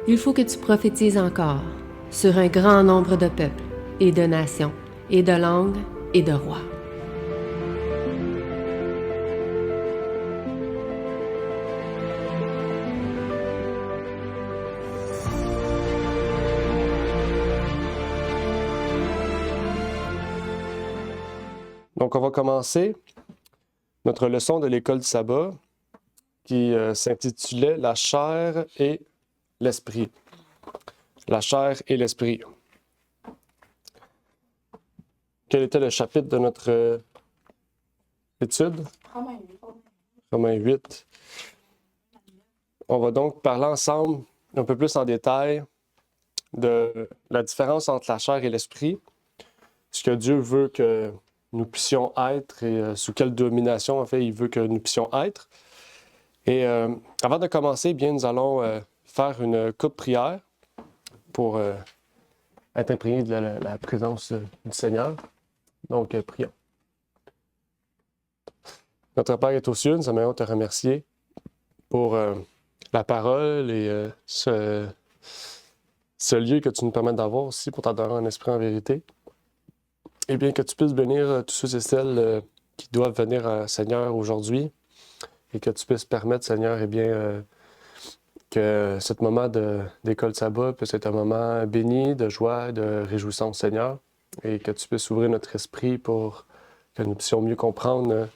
Il faut que tu prophétises encore sur un grand nombre de peuples et de nations et de langues et de rois. Donc, on va commencer notre leçon de l'école du sabbat qui s'intitulait « La chair et l'esprit ». La chair et l'esprit. Quel était le chapitre de notre étude? Romains 8. On va donc parler ensemble un peu plus en détail de la différence entre la chair et l'esprit, ce que Dieu veut que nous puissions être et sous quelle domination, en fait, il veut que nous puissions être. Et avant de commencer, bien, nous allons faire une courte prière pour être imprégné de la présence du Seigneur. Donc, prions. Notre Père est aux cieux, nous aimerions te remercier pour la parole et ce lieu que tu nous permets d'avoir aussi pour t'adorer en esprit en vérité. Et bien que tu puisses bénir tous ceux et celles qui doivent venir, Seigneur, aujourd'hui, et que tu puisses permettre, Seigneur, eh bien, que ce moment d'école sabbat puisse être un moment béni, de joie, de réjouissance, Seigneur, et que tu puisses ouvrir notre esprit pour que nous puissions mieux comprendre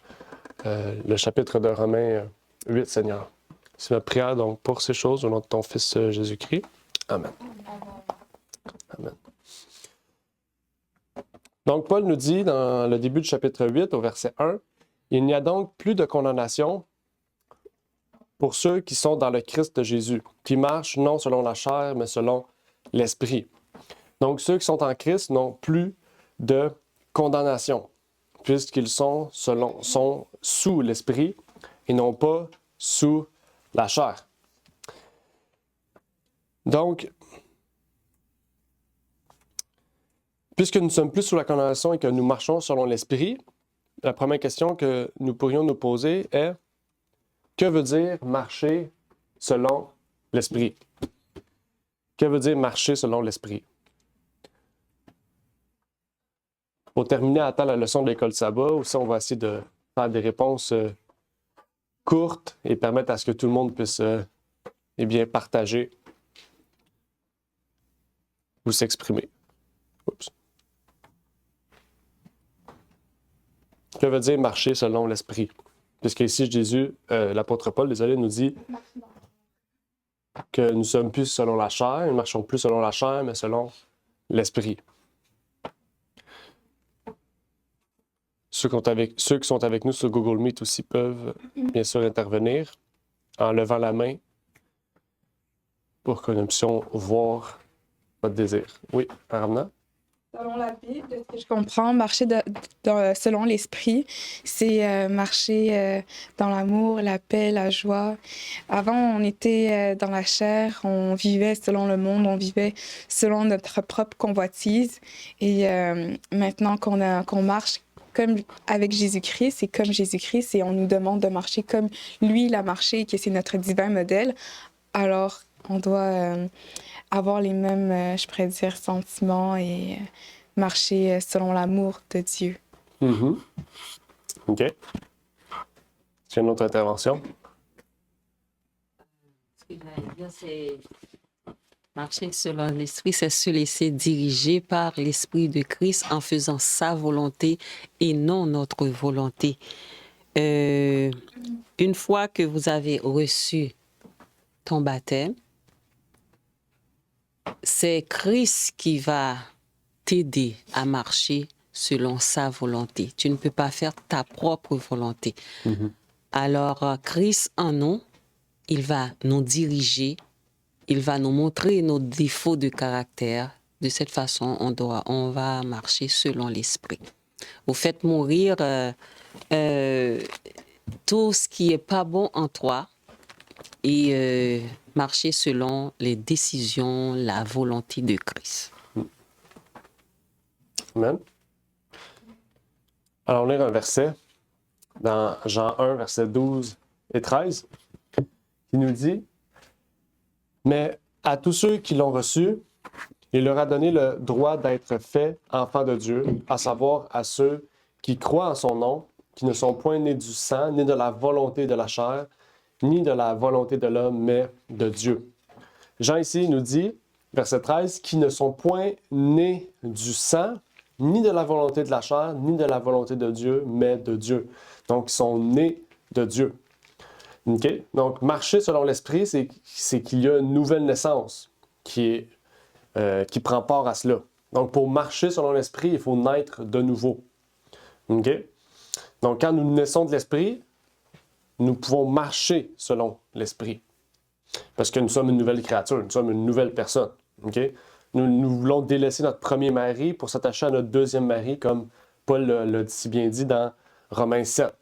le chapitre de Romains 8, Seigneur. C'est notre prière donc pour ces choses au nom de ton Fils Jésus-Christ. Amen. Amen. Donc, Paul nous dit dans le début du chapitre 8, au verset 1, « Il n'y a donc plus de condamnation pour ceux qui sont dans le Christ de Jésus, qui marchent non selon la chair, mais selon l'Esprit. » Donc, ceux qui sont en Christ n'ont plus de condamnation, puisqu'ils sont sous l'Esprit et non pas sous la chair. Donc, puisque nous ne sommes plus sous la condamnation et que nous marchons selon l'Esprit, la première question que nous pourrions nous poser est: que veut dire marcher selon l'Esprit? Que veut dire marcher selon l'Esprit? Pour terminer à temps la leçon de l'école sabbat, aussi on va essayer de faire des réponses courtes et permettre à ce que tout le monde puisse eh bien, partager ou s'exprimer. Oups. Que veut dire marcher selon l'Esprit? Puisque ici, Jésus, l'apôtre Paul, désolé, nous dit que nous ne sommes plus selon la chair, nous ne marchons plus selon la chair, mais selon l'Esprit. Ceux qui sont avec nous sur Google Meet aussi peuvent, bien sûr, intervenir en levant la main pour que nous puissions voir votre désir. Oui, Aramna? Selon la Bible, de ce que je comprends, marcher selon l'esprit, c'est marcher dans l'amour, la paix, la joie. Avant, on était dans la chair, on vivait selon le monde, on vivait selon notre propre convoitise. Et maintenant qu'on marche comme avec Jésus-Christ, c'est comme Jésus-Christ et on nous demande de marcher comme lui, il a marché et que c'est notre divin modèle. Alors, on doit avoir les mêmes, je pourrais dire, sentiments et marcher selon l'amour de Dieu. Mm-hmm. OK. C'est une autre intervention? Ce que j'allais dire, c'est marcher selon l'Esprit, c'est se laisser diriger par l'Esprit de Christ en faisant sa volonté et non notre volonté. Une fois que vous avez reçu ton baptême, c'est Christ qui va t'aider à marcher selon sa volonté. Tu ne peux pas faire ta propre volonté. Mm-hmm. Alors, Christ en nous, il va nous diriger, il va nous montrer nos défauts de caractère. De cette façon, on va marcher selon l'Esprit. Vous faites mourir tout ce qui n'est pas bon en toi et marcher selon les décisions, la volonté de Christ. Amen. Alors, on lit un verset dans Jean 1, versets 12 et 13, qui nous dit « Mais À tous ceux qui l'ont reçu, il leur a donné le droit d'être faits enfants de Dieu, à savoir à ceux qui croient en son nom, qui ne sont point nés du sang, ni de la volonté de la chair, ni de la volonté de l'homme, mais de Dieu. Jean ici nous dit, verset 13, qui ne sont point nés du sang, ni de la volonté de la chair, ni de la volonté de Dieu, mais de Dieu. Donc, ils sont nés de Dieu. Okay? Donc, marcher selon l'Esprit, c'est qu'il y a une nouvelle naissance qui prend part à cela. Donc, pour marcher selon l'Esprit, il faut naître de nouveau. Okay? Donc, quand nous naissons de l'Esprit, nous pouvons marcher selon l'Esprit. Parce que nous sommes une nouvelle créature, nous sommes une nouvelle personne. Okay? Nous voulons délaisser notre premier mari pour s'attacher à notre deuxième mari, comme Paul l'a si bien dit dans Romains 7.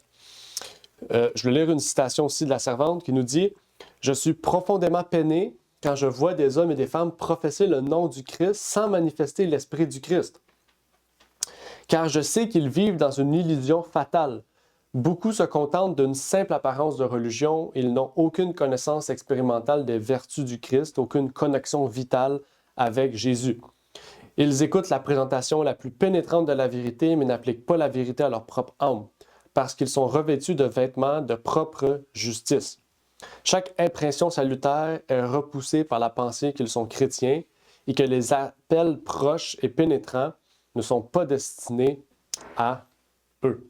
Je vais lire une citation aussi de la servante qui nous dit « Je suis profondément peiné quand je vois des hommes et des femmes professer le nom du Christ sans manifester l'Esprit du Christ. Car je sais qu'ils vivent dans une illusion fatale. Beaucoup se contentent d'une simple apparence de religion, ils n'ont aucune connaissance expérimentale des vertus du Christ, aucune connexion vitale avec Jésus. Ils écoutent la présentation la plus pénétrante de la vérité, mais n'appliquent pas la vérité à leur propre âme, parce qu'ils sont revêtus de vêtements de propre justice. Chaque impression salutaire est repoussée par la pensée qu'ils sont chrétiens et que les appels proches et pénétrants ne sont pas destinés à eux. »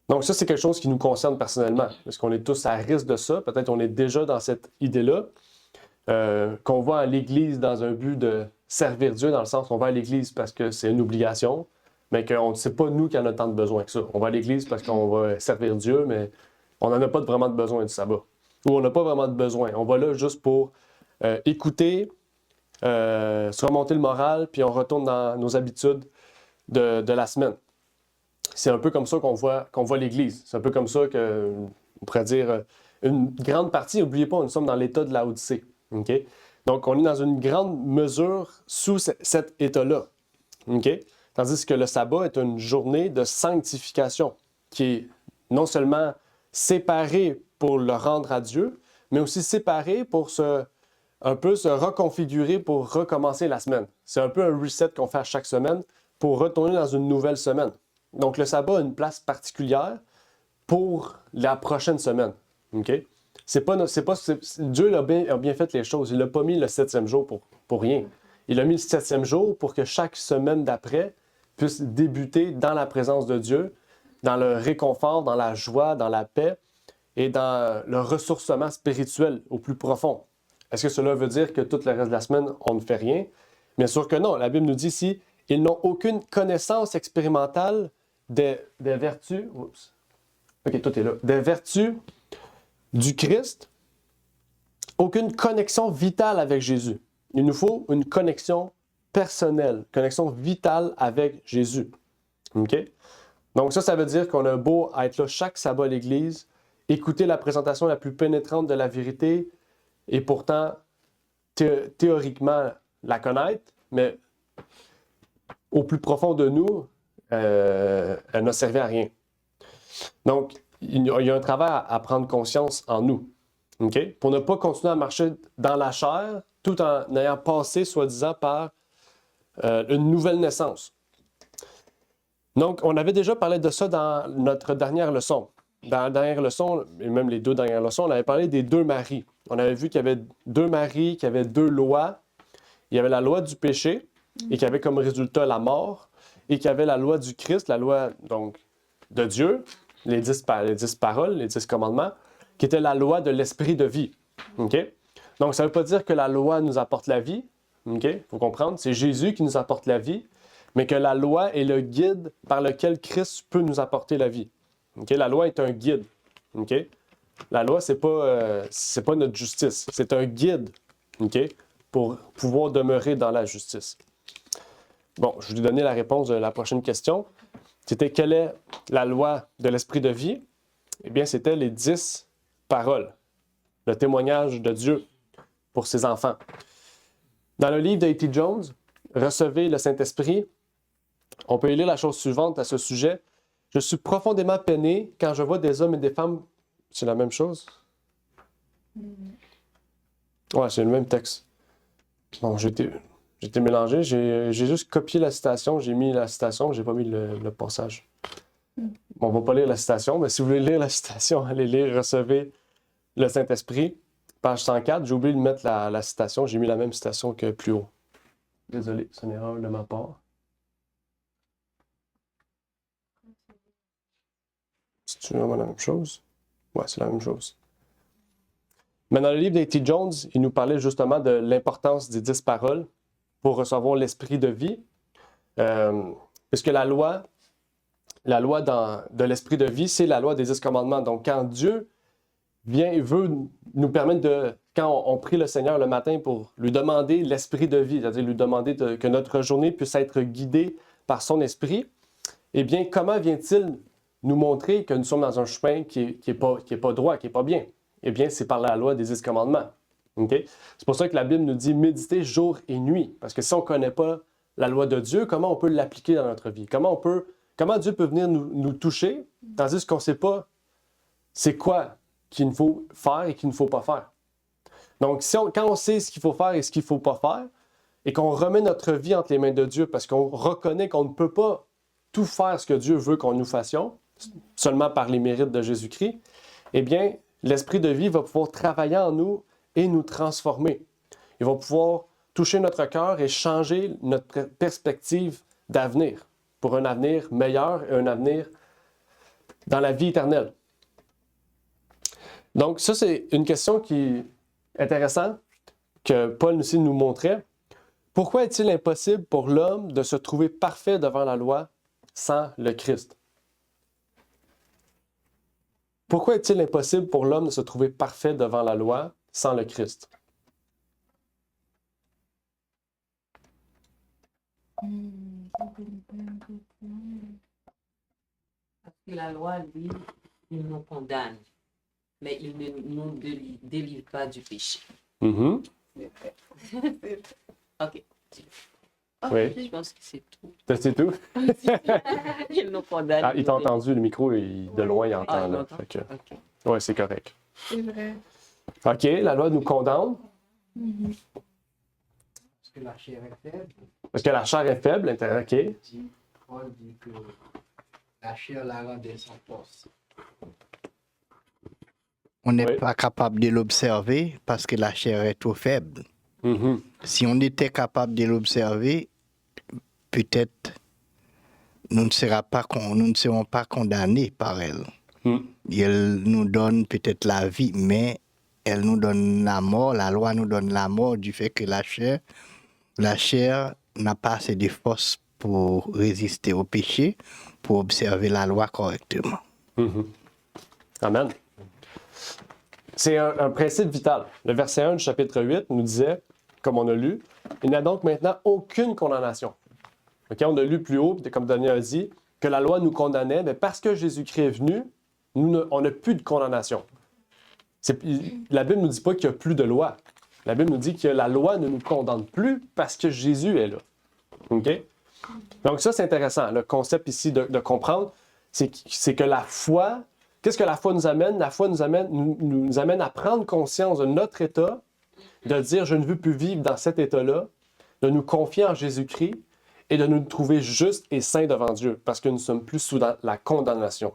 Donc ça, c'est quelque chose qui nous concerne personnellement, parce qu'on est tous à risque de ça. Peut-être on est déjà dans cette idée-là, qu'on va à l'Église dans un but de servir Dieu, dans le sens qu'on va à l'Église parce que c'est une obligation, mais qu'on ne sait pas nous qui en a tant de besoin que ça. On va à l'Église parce qu'on va servir Dieu, mais on n'en a pas vraiment de besoin du sabbat. Ou on n'a pas vraiment de besoin. On va là juste pour écouter, se remonter le moral, puis on retourne dans nos habitudes de la semaine. C'est un peu comme ça qu'on voit l'Église. C'est un peu comme ça qu'on pourrait dire une grande partie, n'oubliez pas, nous sommes dans l'état de la Odyssée. Okay? Donc, on est dans une grande mesure sous cet état-là. Okay? Tandis que le sabbat est une journée de sanctification qui est non seulement séparée pour le rendre à Dieu, mais aussi séparée pour un peu se reconfigurer pour recommencer la semaine. C'est un peu un reset qu'on fait à chaque semaine pour retourner dans une nouvelle semaine. Donc, le sabbat a une place particulière pour la prochaine semaine. Okay? Dieu a bien fait les choses. Il n'a pas mis le 7e jour pour rien. Il a mis le 7e jour pour que chaque semaine d'après puisse débuter dans la présence de Dieu, dans le réconfort, dans la joie, dans la paix et dans le ressourcement spirituel au plus profond. Est-ce que cela veut dire que tout le reste de la semaine, on ne fait rien? Bien sûr que non. La Bible nous dit ici, ils n'ont aucune connaissance expérimentale des vertus. Oups. OK, tout est là. Des vertus du Christ, aucune connexion vitale avec Jésus. Il nous faut une connexion personnelle, connexion vitale avec Jésus. OK? Donc ça veut dire qu'on a beau être là chaque sabbat à l'Église, écouter la présentation la plus pénétrante de la vérité et pourtant théoriquement la connaître, mais au plus profond de nous, elle n'a servi à rien. Donc, il y a un travail à prendre conscience en nous. Okay? Pour ne pas continuer à marcher dans la chair, tout en ayant passé, soi-disant, par une nouvelle naissance. Donc, on avait déjà parlé de ça dans notre dernière leçon. Dans la dernière leçon, et même les deux dernières leçons, on avait parlé des deux maris. On avait vu qu'il y avait deux maris, qu'il y avait deux lois. Il y avait la loi du péché, et qui avait comme résultat la mort, et qu'il y avait la loi du Christ, la loi donc de Dieu, les 10 paroles, les 10 commandements, qui était la loi de l'esprit de vie. Okay? Donc, ça ne veut pas dire que la loi nous apporte la vie. Il faut comprendre, c'est Jésus qui nous apporte la vie, mais que la loi est le guide par lequel Christ peut nous apporter la vie. Okay? La loi est un guide. Okay? La loi, c'est pas notre justice, c'est un guide pour pouvoir demeurer dans la justice. Bon, je vais vous donner la réponse de la prochaine question. C'était quelle est la loi de l'esprit de vie? Eh bien, c'était les 10 paroles, le témoignage de Dieu pour ses enfants. Dans le livre d'A.T. Jones, « Recevez le Saint-Esprit », on peut lire la chose suivante à ce sujet. « Je suis profondément peiné quand je vois des hommes et des femmes... » C'est la même chose? Ouais, c'est le même texte. Bon, j'ai été mélangé. J'ai juste copié la citation, j'ai mis la citation, j'ai pas mis le passage. Bon, on va pas lire la citation, mais si vous voulez lire la citation, allez lire Recevez le Saint-Esprit, page 104. J'ai oublié de mettre la citation, j'ai mis la même citation que plus haut. Désolé, c'est une erreur de ma part. C'est vraiment la même chose? Ouais, c'est la même chose. Mais dans le livre d'A.T. Jones, il nous parlait justement de l'importance des 10 paroles pour recevoir l'esprit de vie. Puisque la loi de l'esprit de vie, c'est la loi des 10 commandements. Donc, quand Dieu vient et veut nous permettre de... Quand on prie le Seigneur le matin pour lui demander l'esprit de vie, c'est-à-dire lui demander que notre journée puisse être guidée par son esprit, eh bien, comment vient-il nous montrer que nous sommes dans un chemin qui est pas droit, qui n'est pas bien? Eh bien, c'est par la loi des 10 commandements. Okay? C'est pour ça que la Bible nous dit méditer jour et nuit. Parce que si on ne connaît pas la loi de Dieu, comment on peut l'appliquer dans notre vie? Comment Dieu peut venir nous toucher, tandis qu'on ne sait pas c'est quoi qu'il faut faire et qu'il ne faut pas faire. Donc, quand on sait ce qu'il faut faire et ce qu'il ne faut pas faire, et qu'on remet notre vie entre les mains de Dieu parce qu'on reconnaît qu'on ne peut pas tout faire ce que Dieu veut qu'on nous fassions, seulement par les mérites de Jésus-Christ, eh bien, l'Esprit de vie va pouvoir travailler en nous et nous transformer. Il va pouvoir toucher notre cœur et changer notre perspective d'avenir pour un avenir meilleur et un avenir dans la vie éternelle. Donc, ça, c'est une question qui est intéressante que Paul aussi nous montrait. Pourquoi est-il impossible pour l'homme de se trouver parfait devant la loi sans le Christ? Pourquoi est-il impossible pour l'homme de se trouver parfait devant la loi sans le Christ? Parce que la loi, lui, il nous condamne, mais il ne nous délivre pas du péché. Mm-hmm. OK. Oui. Je pense que c'est tout. C'est tout? Il nous condamne. Ah, il t'a entendu, le micro, de loin, il entend. il Là. entend? Fait que... OK. Oui, c'est correct. C'est vrai. OK, la loi nous condamne. Parce que la chair est faible. Parce que la chair est faible. OK. Paul dit que la chair la rendait sans force. On n'est Oui. pas capable de l'observer parce que la chair est trop faible. Mm-hmm. Si on était capable de l'observer, peut-être nous ne serons pas condamnés par elle. Mm. Et elle nous donne peut-être la vie, mais elle nous donne la mort. La loi nous donne la mort du fait que la chair n'a pas assez de force pour résister au péché, pour observer la loi correctement. Mm-hmm. Amen. C'est un principe vital. Le verset 1 du chapitre 8 nous disait, comme on a lu, « Il n'y a donc maintenant aucune condamnation. » Okay? On a lu plus haut, comme Daniel a dit, que la loi nous condamnait, mais parce que Jésus-Christ est venu, on n'a plus de condamnation. La Bible ne nous dit pas qu'il n'y a plus de loi. La Bible nous dit que la loi ne nous condamne plus parce que Jésus est là. Okay? Donc ça, c'est intéressant. Le concept ici de comprendre, c'est que la foi... Qu'est-ce que la foi nous amène? La foi nous amène à prendre conscience de notre état, de dire « je ne veux plus vivre dans cet état-là », de nous confier en Jésus-Christ et de nous trouver justes et saints devant Dieu, parce que nous ne sommes plus sous la condamnation.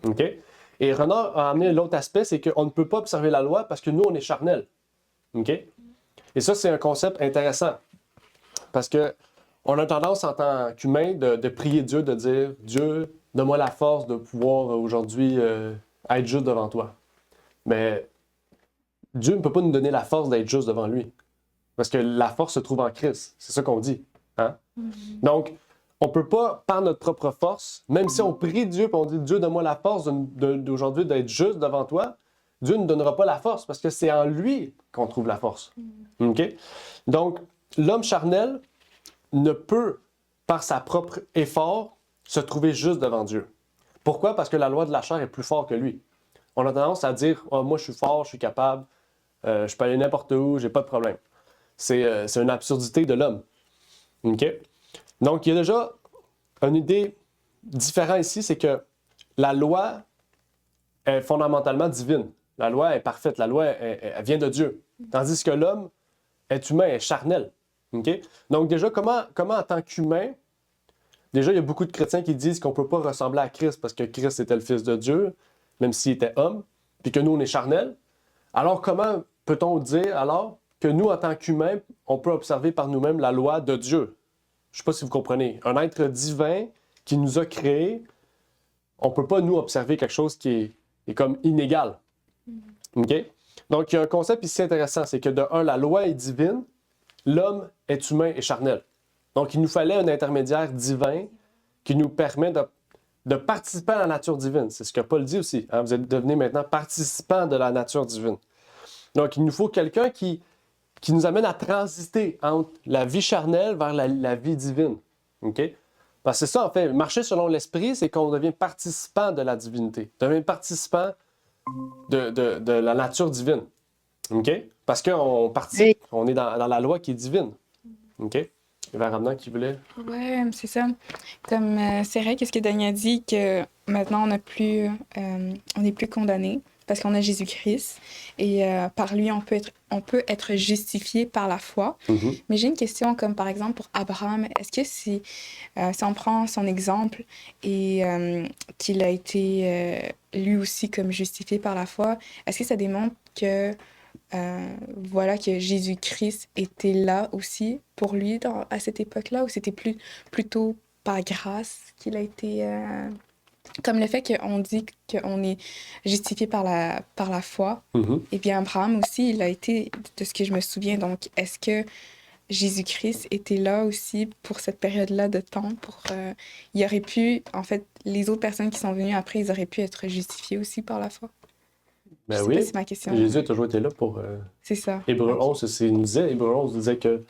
Okay? Et Renard a amené l'autre aspect, c'est qu'on ne peut pas observer la loi parce que nous, on est charnel. Okay? Et ça, c'est un concept intéressant, parce qu'on a tendance en tant qu'humain de prier Dieu, de dire « Dieu, donne-moi la force de pouvoir aujourd'hui être juste devant toi. » Mais Dieu ne peut pas nous donner la force d'être juste devant lui. Parce que la force se trouve en Christ. C'est ça qu'on dit. Hein? Mm-hmm. Donc, on ne peut pas, par notre propre force, même si on prie Dieu et on dit « Dieu, donne-moi la force d'aujourd'hui d'être juste devant toi », Dieu ne nous donnera pas la force parce que c'est en lui qu'on trouve la force. Mm-hmm. Okay? Donc, l'homme charnel ne peut, par sa propre effort, se trouver juste devant Dieu. Pourquoi? Parce que la loi de la chair est plus forte que lui. On a tendance à dire oh, « moi je suis fort, je suis capable, je peux aller n'importe où, j'ai pas de problème ». C'est une absurdité de l'homme. Okay? Donc, il y a déjà une idée différente ici, c'est que la loi est fondamentalement divine. La loi est parfaite. La loi, elle vient de Dieu. Tandis que l'homme est humain, est charnel. OK? Donc déjà, comment en tant qu'humain, déjà, il y a beaucoup de chrétiens qui disent qu'on ne peut pas ressembler à Christ parce que Christ était le Fils de Dieu, même s'il était homme, puis que nous, on est charnel. Alors, comment peut-on dire alors que nous, en tant qu'humains, on peut observer par nous-mêmes la loi de Dieu? Je ne sais pas si vous comprenez. Un être divin qui nous a créés, on ne peut pas, nous, observer quelque chose qui est comme inégal. OK? Donc, il y a un concept ici intéressant, c'est que de un, la loi est divine, l'homme est humain et charnel. Donc, il nous fallait un intermédiaire divin qui nous permet de participer à la nature divine. C'est ce que Paul dit aussi. Hein? Vous êtes devenus maintenant participants de la nature divine. Donc, il nous faut quelqu'un qui nous amène à transiter entre la vie charnelle vers la vie divine. OK? Parce que c'est ça, en fait. Marcher selon l'esprit, c'est qu'on devient participant de la divinité. On devient participant de la nature divine. OK? Parce qu'on participe, on est dans la loi qui est divine. OK? Il y avait un ramenant qui voulait. Ouais, c'est ça. Comme c'est vrai qu'est-ce que Daniel a dit, que maintenant on n'est plus condamné parce qu'on a Jésus-Christ et par lui on peut être justifié par la foi. Mm-hmm. Mais j'ai une question comme par exemple pour Abraham, est-ce que si on prend son exemple et qu'il a été lui aussi comme justifié par la foi, est-ce que ça démontre que voilà que Jésus-Christ était là aussi pour lui à cette époque-là, ou c'était plutôt par grâce qu'il a été... comme le fait qu'on dit qu'on est justifié par la foi, Mm-hmm. et bien Abraham aussi, il a été, de ce que je me souviens, donc est-ce que Jésus-Christ était là aussi pour cette période-là de temps, il aurait pu, en fait, les autres personnes qui sont venues après, ils auraient pu être justifiés aussi par la foi? Ben Je sais oui. pas si c'est ma question. Jésus a toujours été là pour. C'est ça. Hébreu 11, Hébreu 11 disait que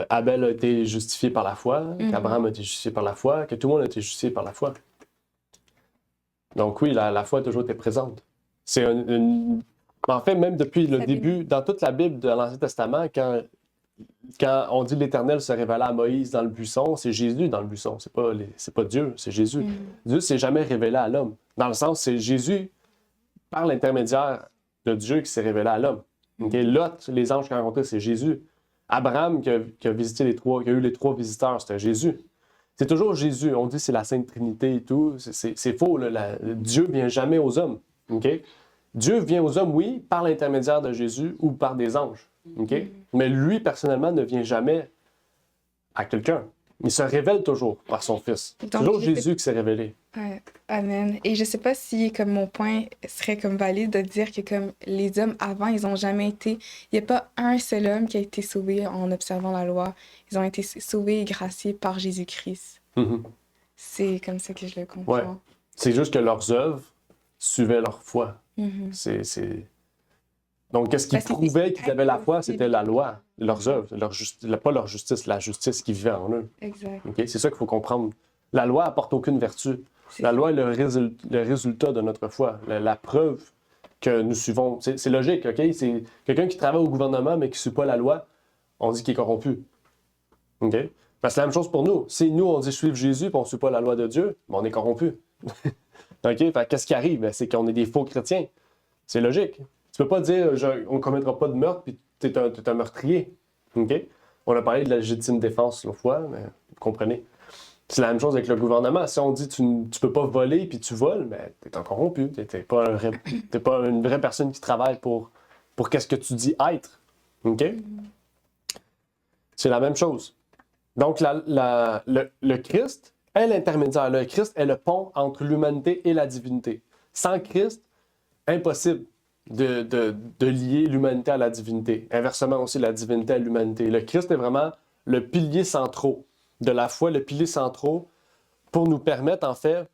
Abel a été justifié par la foi, qu'Abraham a été justifié par la foi, que tout le monde a été justifié par la foi. Donc oui, la foi a toujours été présente. C'est en fait, même depuis le début, dans toute la Bible de l'Ancien Testament, quand on dit l'Éternel se révéla à Moïse dans le buisson, c'est Jésus dans le buisson. C'est pas Dieu, c'est Jésus. Dieu s'est jamais révélé à l'homme. Dans le sens, c'est Jésus, par l'intermédiaire de Dieu, qui s'est révélé à l'homme. Okay? Lot, les anges qu'il a rencontrés, c'est Jésus. Abraham, qui a eu les 3 visiteurs, c'était Jésus. C'est toujours Jésus. On dit que c'est la Sainte Trinité et tout. C'est faux. Dieu ne vient jamais aux hommes. Okay? Dieu vient aux hommes, oui, par l'intermédiaire de Jésus ou par des anges. Okay? Mais lui, personnellement, ne vient jamais à quelqu'un. Il se révèle toujours par son Fils. C'est toujours Jésus qui s'est révélé. Ouais, amen. Et je sais pas si comme mon point serait comme valide de dire que comme les hommes avant, ils ont jamais été... Il n'y a pas un seul homme qui a été sauvé en observant la loi. Ils ont été sauvés et graciés par Jésus-Christ. Mm-hmm. C'est comme ça que je le comprends. Ouais. C'est juste que leurs œuvres suivaient leur foi. Mm-hmm. Donc, qu'est-ce qui prouvait qu'ils avaient la foi? C'était la loi, leurs œuvres, pas leur justice, la justice qui vivait en eux. Exact. Okay? C'est ça qu'il faut comprendre. La loi apporte aucune vertu. La loi est le résultat de notre foi, la preuve que nous suivons. C'est logique, OK? C'est quelqu'un qui travaille au gouvernement mais qui ne suit pas la loi, on dit qu'il est corrompu. OK? Parce que c'est la même chose pour nous. Si nous, on dit suivre Jésus et on ne suit pas la loi de Dieu, ben on est corrompu. OK? Fait qu'est-ce qui arrive? Ben, c'est qu'on est des faux chrétiens. C'est logique. Tu peux pas dire on ne commettra pas de meurtre puis tu es un meurtrier. OK? On a parlé de la légitime défense l'autre fois, mais vous comprenez. C'est la même chose avec le gouvernement. Si on dit tu peux pas voler puis tu voles, ben, tu es un corrompu. Tu n'es pas une vraie personne qui travaille pour qu'est-ce que tu dis être. OK? C'est la même chose. Donc, le Christ est l'intermédiaire. Le Christ est le pont entre l'humanité et la divinité. Sans Christ, impossible de lier l'humanité à la divinité. Inversement aussi, la divinité à l'humanité. Le Christ est vraiment le pilier central de la foi, le pilier central pour nous permettre, en fait,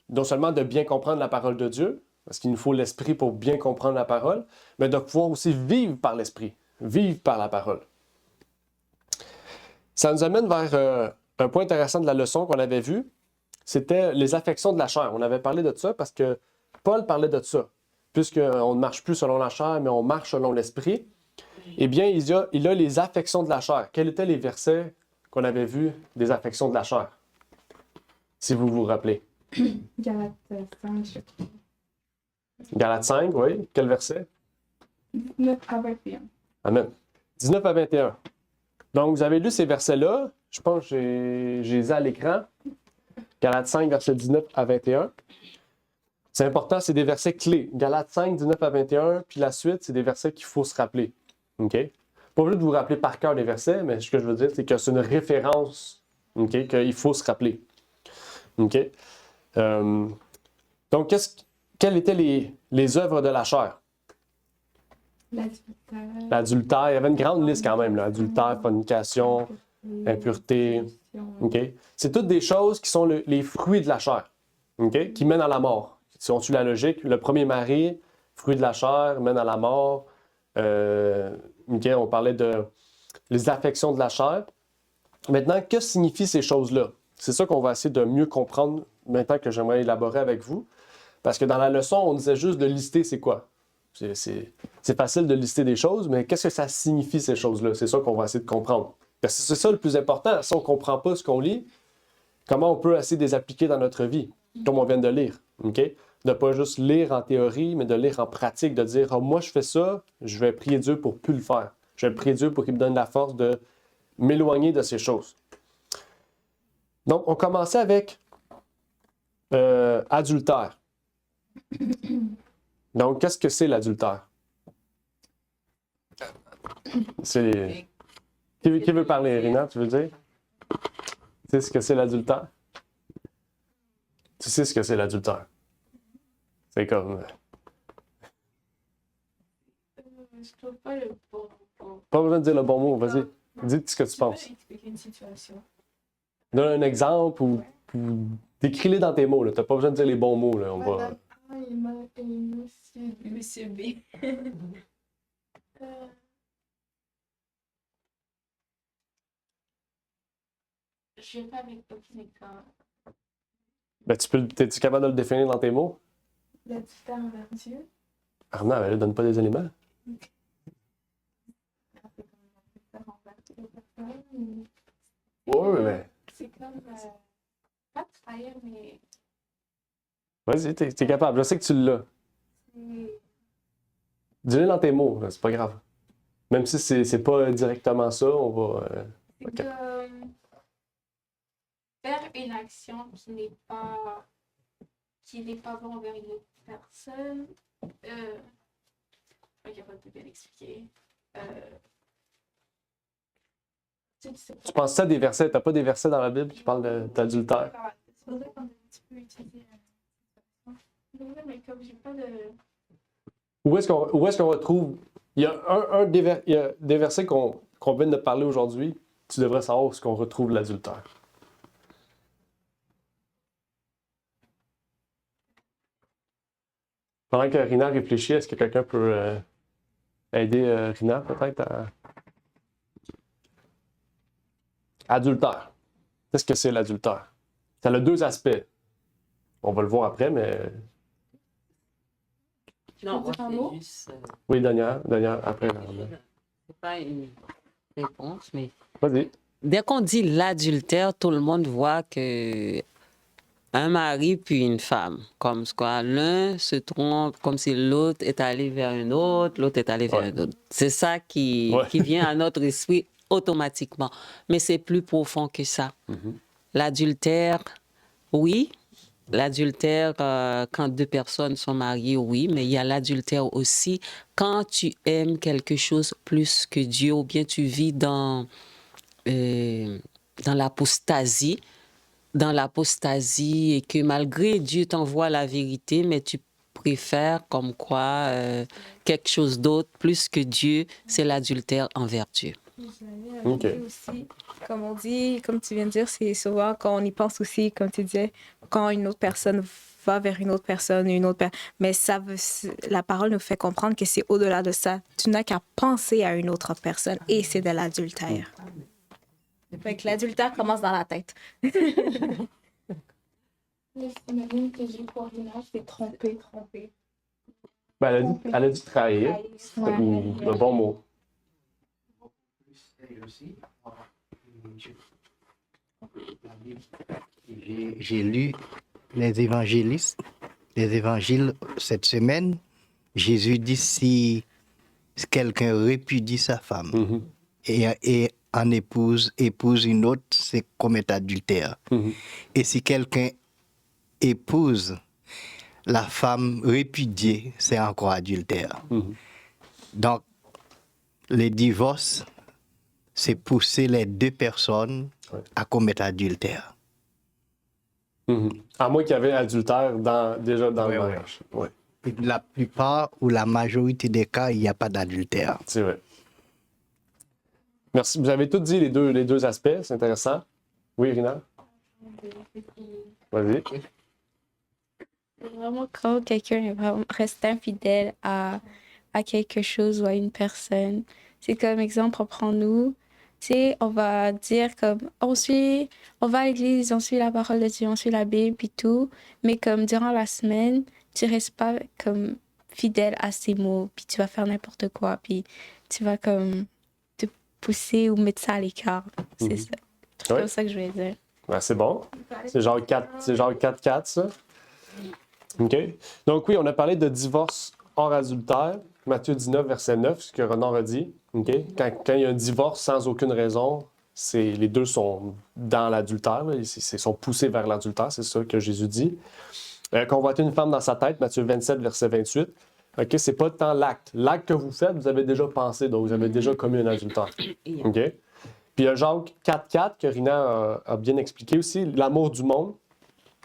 non seulement de bien comprendre la parole de Dieu, parce qu'il nous faut l'esprit pour bien comprendre la parole, mais de pouvoir aussi vivre par l'esprit, vivre par la parole. Ça nous amène vers un point intéressant de la leçon qu'on avait vu, c'était les affections de la chair. On avait parlé de ça parce que Paul parlait de ça. Puisqu'on ne marche plus selon la chair, mais on marche selon l'esprit, eh bien, il a les affections de la chair. Quels étaient les versets qu'on avait vus des affections de la chair? Si vous vous rappelez. Galates 5, je crois. Galates 5, oui. Quel verset? 19 à 21. Amen. 19 à 21. Donc, vous avez lu ces versets-là. Je pense que j'ai les ai à l'écran. Galates 5, versets 19 à 21. C'est important, c'est des versets clés. Galates 5, 19 à 21, puis la suite, c'est des versets qu'il faut se rappeler. OK? Pas obligé de vous rappeler par cœur les versets, mais ce que je veux dire, c'est que c'est une référence, OK, qu'il faut se rappeler. OK? Donc, quelles étaient les œuvres de la chair? L'adultère. L'adultère, il y avait une grande liste quand même, là. Adultère, fornication, impureté. OK? C'est toutes des choses qui sont les fruits de la chair, OK? Qui mènent à la mort. Si on suit la logique, le premier mari, fruit de la chair, mène à la mort. OK? On parlait de les affections de la chair. Maintenant, que signifient ces choses-là? C'est ça qu'on va essayer de mieux comprendre maintenant que j'aimerais élaborer avec vous. Parce que dans la leçon, on disait juste de lister c'est quoi. C'est facile de lister des choses, mais qu'est-ce que ça signifie ces choses-là? C'est ça qu'on va essayer de comprendre. Parce que c'est ça le plus important. Si on ne comprend pas ce qu'on lit, comment on peut essayer de les appliquer dans notre vie, comme on vient de lire. OK? De ne pas juste lire en théorie, mais de lire en pratique, de dire oh, moi je fais ça, je vais prier Dieu pour ne plus le faire. Je vais prier Dieu pour qu'il me donne la force de m'éloigner de ces choses. Donc, on commençait avec adultère. Donc, qu'est-ce que c'est l'adultère? C'est... Qui veut parler, Rina, tu veux dire? Tu sais ce que c'est l'adultère? Tu sais ce que c'est l'adultère? C'est comme... Je trouve pas le bon mot. Pas besoin de dire le bon mot, vas-y. Dis ce que tu Tu peux penses. expliquer une situation. Donne un exemple ou décris-les dans tes mots. Tu n'as pas besoin de dire les bons mots. Là. On va... Madame A et Monsieur B. Euh, je vais pas avec aucun écart. Ben, es-tu capable de le définir dans tes mots? L'adultère envers Dieu. Arnaud, elle ne donne pas des éléments. C'est comme l'adultère envers les personnes. Oui, mais... C'est comme, pas trahir, mais Vas-y, t'es capable. Je sais que tu l'as. c'est Dis-le dans tes mots, là, c'est pas grave. Même si c'est pas directement ça, on va... c'est Ok. comme faire une action qui n'est pas bonne envers une autre personne. Je suis pas capable de bien expliquer. Tu sais Tu penses ça à des versets? T'as pas des versets dans la Bible qui parlent d'adultère? C'est pour ça qu'on a un petit peu utilisé. Non, mais comme j'ai pas de. Où est-ce qu'on retrouve... Il y a il y a des versets qu'on vient de parler aujourd'hui. Tu devrais savoir où est-ce qu'on retrouve l'adultère. Pendant que Rina réfléchit, est-ce que quelqu'un peut aider Rina peut-être à... Adultère. Qu'est-ce que c'est l'adultère? Ça a deux aspects. On va le voir après, mais... Non, peux dire un mot? c'est juste. Oui, Daniel, après. C'est pas une réponse, mais Vas-y. dès qu'on dit l'adultère, tout le monde voit que un mari puis une femme, comme quoi l'un se trompe, comme si l'autre est allé vers un autre, l'autre est allé vers Ouais. un autre. C'est ça qui vient à notre esprit automatiquement. Mais c'est plus profond que ça. L'adultère, oui. L'adultère, quand deux personnes sont mariées, oui, mais il y a l'adultère aussi quand tu aimes quelque chose plus que Dieu ou bien tu vis dans l'apostasie, et que malgré Dieu t'envoie la vérité, mais tu préfères comme quoi quelque chose d'autre plus que Dieu, c'est l'adultère envers Dieu. J'avais Ok. ajouté aussi, comme on dit, comme tu viens de dire, c'est souvent quand on y pense aussi, comme tu disais, quand une autre personne va vers une autre personne, mais la parole nous fait comprendre que c'est au-delà de ça. Tu n'as qu'à penser à une autre personne et c'est de l'adultère. Fait que l'adultère commence dans la tête. L'imagine que j'ai pour Rina, c'est tromper. Ben, elle a dit trahir. Ouais. Ou le bon mot. J'ai lu les évangélistes des évangiles cette semaine, Jésus dit si quelqu'un répudie sa femme Mhm. et en épouse une autre, c'est commettre adultère. Mhm. Et si quelqu'un épouse la femme répudiée, c'est encore adultère. Mhm. Donc, les divorces, c'est pousser les deux personnes Ouais. à commettre adultère. Mhm. À moins qu'il y avait adultère déjà dans le Ouais, mariage. Ouais. Et la plupart ou la majorité des cas, il n'y a pas d'adultère. C'est vrai. Merci. Vous avez tous dit les deux aspects, c'est intéressant. Oui, Rina? Vas-y. Vraiment, quand quelqu'un est vraiment reste infidèle à quelque chose ou à une personne, c'est comme exemple, on prend nous, tu sais, on va dire comme, on va à l'église, on suit la parole de Dieu, on suit la Bible et tout, mais comme durant la semaine, tu restes pas comme fidèle à ces mots, puis tu vas faire n'importe quoi, puis tu vas comme te pousser ou mettre ça à l'écart. C'est Mhm. ça. C'est Ouais. comme ça que je voulais dire. Ben, c'est bon. C'est genre 4-4, ça. OK. Donc, oui, on a parlé de divorce hors adultère. Matthieu 19, verset 9, ce que Renan a dit. OK. Quand il y a un divorce sans aucune raison, les deux sont dans l'adultère. Là. Ils sont poussés vers l'adultère. C'est ça que Jésus dit. Convoiter une femme dans sa tête, Matthieu 27, verset 28. OK, c'est pas tant l'acte. L'acte que vous faites, vous avez déjà pensé, donc vous avez déjà commis un adultère. OK? Puis il y a Jacques 4.4 que Rina a bien expliqué aussi, l'amour du monde,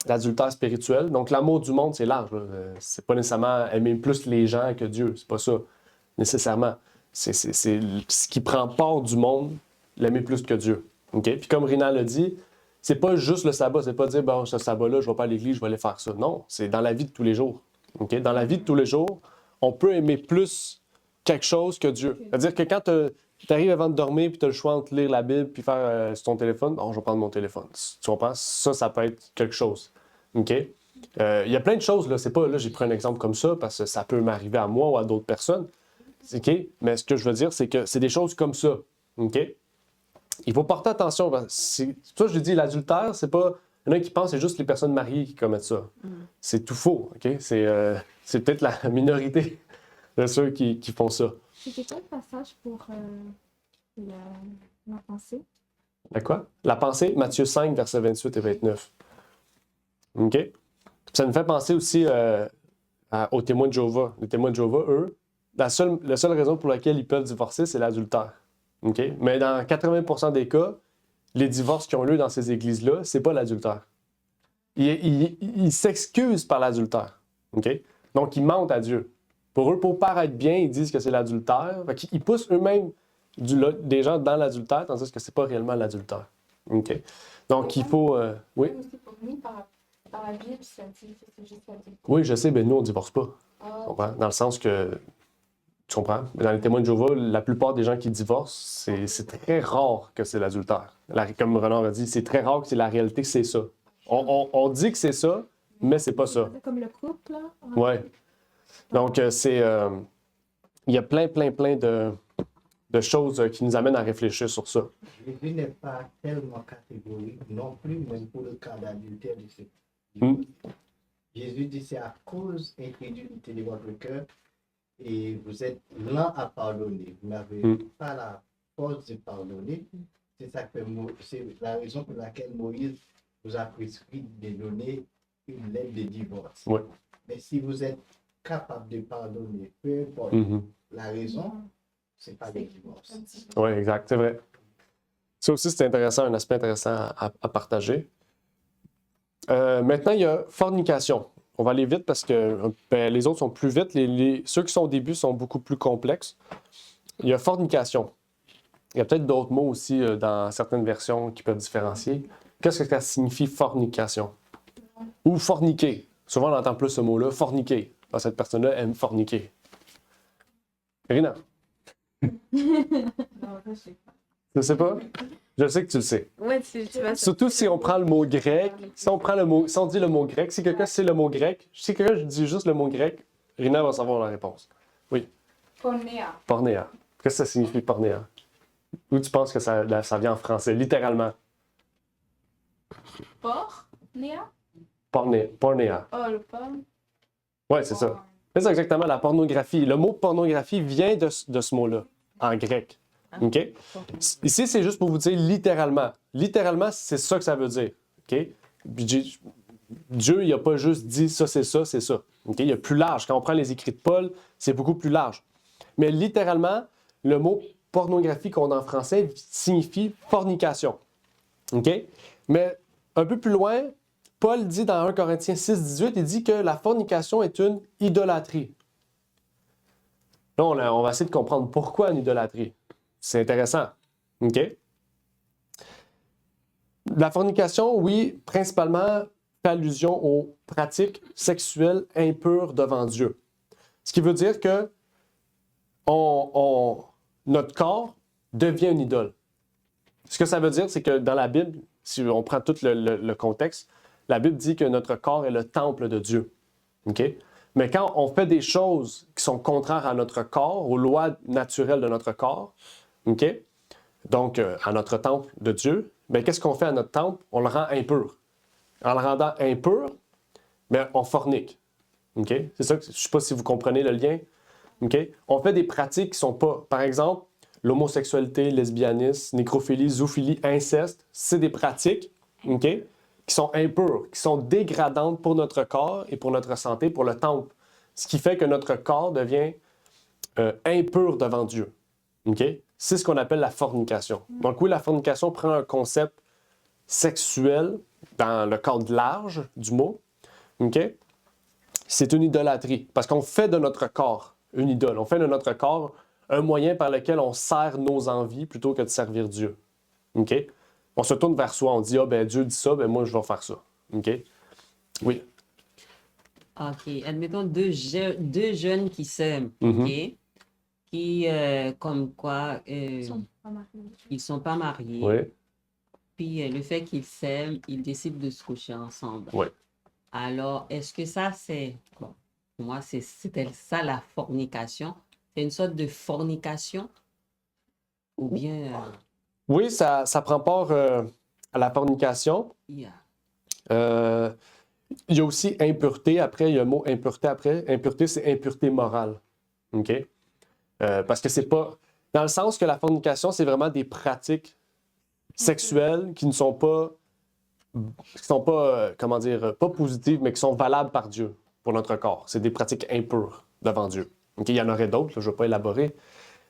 l'adultère spirituel. Donc l'amour du monde, c'est large. Là. C'est pas nécessairement aimer plus les gens que Dieu. C'est pas ça, nécessairement. C'est ce qui prend part du monde, l'aimer plus que Dieu. OK? Puis comme Rina l'a dit, c'est pas juste le sabbat. C'est pas dire, bon, ce sabbat-là, je vais pas à l'église, je vais aller faire ça. Non, c'est dans la vie de tous les jours. OK? Dans la vie de tous les jours, on peut aimer plus quelque chose que Dieu. C'est-à-dire que quand tu arrives avant de dormir puis tu as le choix entre lire la Bible puis faire sur ton téléphone, bon, je vais prendre mon téléphone. Tu comprends? Ça peut être quelque chose. OK? Il y a plein de choses, là. C'est pas, là, j'ai pris un exemple comme ça parce que ça peut m'arriver à moi ou à d'autres personnes. OK? Mais ce que je veux dire, c'est que c'est des choses comme ça. OK? Il faut porter attention. C'est ça que je dis, l'adultère, c'est pas. Il y en a qui pensent que c'est juste les personnes mariées qui commettent ça. C'est tout faux. OK? C'est peut-être la minorité de ceux qui font ça. C'était quoi le passage pour la pensée? La quoi? La pensée, Matthieu 5, versets 28 et 29. OK? Ça nous fait penser aussi aux témoins de Jéhovah. Les témoins de Jéhovah, eux, la seule raison pour laquelle ils peuvent divorcer, c'est l'adultère. OK? Mais dans 80% des cas, les divorces qui ont lieu dans ces églises-là, c'est pas l'adultère. Ils s'excusent par l'adultère. OK? Donc, ils mentent à Dieu. Pour eux, pour paraître bien, ils disent que c'est l'adultère. Ils poussent eux-mêmes des gens dans l'adultère, tandis que c'est pas réellement l'adultère. OK? Donc, il faut... oui? Aussi pour nous, par la Bible, ça dit que c'est juste l'adultère. Oui, je sais, mais nous, on divorce pas. Ah, Tu comprends? Dans le sens que... Tu comprends? Dans les témoins de Jéhovah, la plupart des gens qui divorcent, c'est très rare que c'est l'adultère. Comme Renan a dit, c'est très rare que c'est la réalité, c'est ça. On dit que c'est ça, mais c'est pas ça. c'est comme le couple, là. Ouais. Donc, il y a plein de choses qui nous amènent à réfléchir sur ça. Jésus n'est pas tellement catégorique non plus, même pour le cas d'adultère de ce Mm. Jésus dit c'est à cause incrédulité de votre cœur et vous êtes lent à pardonner. Vous n'avez pas la force de pardonner. C'est la raison pour laquelle Moïse vous a prescrit de donner une lettre de divorce. Ouais. Mais si vous êtes capable de pardonner, peu importe Mhm. la raison, c'est pas le divorce. Oui, exact, c'est vrai. Ça aussi, c'est intéressant, un aspect intéressant à partager. Maintenant, il y a fornication. On va aller vite parce que les autres sont plus vite. Ceux qui sont au début sont beaucoup plus complexes. Il y a fornication. Il y a peut-être d'autres mots aussi dans certaines versions qui peuvent différencier. Qu'est-ce que ça signifie fornication? Ou forniquer. Souvent, on entend plus ce mot-là, forniquer. Parce que cette personne-là aime forniquer. Rina? Non, je sais pas. Tu ne sais pas? Je sais que tu le sais. Ouais, tu vas Surtout si on prend le mot grec, si on dit le mot grec, si quelqu'un sait le mot grec, si quelqu'un dit juste le mot grec, Rina va savoir la réponse. Pornéa. Pornéa. Qu'est-ce que ça signifie pornéa? Où tu penses que ça vient en français, littéralement? Pornéa? Pornéa. Oh, le porn. Oui, c'est ça. C'est ça exactement, la pornographie. Le mot pornographie vient de ce mot-là, en grec. OK? Ici, c'est juste pour vous dire littéralement. Littéralement, c'est ça que ça veut dire. OK? Dieu, il n'a pas juste dit ça, c'est ça, c'est ça. OK? Il est plus large. Quand on prend les écrits de Paul, c'est beaucoup plus large. Mais littéralement, le mot pornographie qu'on a en français signifie fornication. OK? Mais un peu plus loin, Paul dit dans 1 Corinthiens 6, 18, il dit que la fornication est une idolâtrie. Là, on va essayer de comprendre pourquoi une idolâtrie. C'est intéressant. OK? La fornication, oui, principalement fait allusion aux pratiques sexuelles impures devant Dieu. Ce qui veut dire que notre corps devient une idole. Ce que ça veut dire, c'est que dans la Bible, si on prend tout le contexte, la Bible dit que notre corps est le temple de Dieu. OK? Mais quand on fait des choses qui sont contraires à notre corps, aux lois naturelles de notre corps, OK? Donc, à notre temple de Dieu, bien, qu'est-ce qu'on fait à notre temple? On le rend impur. En le rendant impur, bien, on fornique. OK? C'est ça, je ne sais pas si vous comprenez le lien. OK? On fait des pratiques qui ne sont pas, par exemple, l'homosexualité, le lesbianisme, nécrophilie, zoophilie, inceste, c'est des pratiques, OK, qui sont impures, qui sont dégradantes pour notre corps et pour notre santé, pour le temple. Ce qui fait que notre corps devient impur devant Dieu. OK? C'est ce qu'on appelle la fornication. Donc oui, la fornication prend un concept sexuel dans le cadre large du mot. OK? C'est une idolâtrie parce qu'on fait de notre corps une idole. On fait de notre corps un moyen par lequel on sert nos envies plutôt que de servir Dieu. OK? On se tourne vers soi, on dit « Ah, ben Dieu dit ça, ben moi, je vais faire ça. » OK? Oui. OK. Admettons deux jeunes qui s'aiment, Mhm. OK? Qui, comme quoi, Ils sont pas mariés. ils sont pas mariés. Oui. Puis le fait qu'ils s'aiment, ils décident de se coucher ensemble. Oui. Alors, est-ce que ça, c'est... Bon, pour moi, c'était ça la fornication. C'est une sorte de fornication? Ou bien... Oui, ça prend part à la fornication. yeah. Il y a aussi impureté après, il y a le mot impureté après. Impureté, c'est impureté morale. OK? Parce que c'est pas. Dans le sens que la fornication, c'est vraiment des pratiques sexuelles qui ne sont pas. Comment dire, pas positives, mais qui sont valables par Dieu pour notre corps. C'est des pratiques impures devant Dieu. OK? Il y en aurait d'autres, là, je ne vais pas élaborer.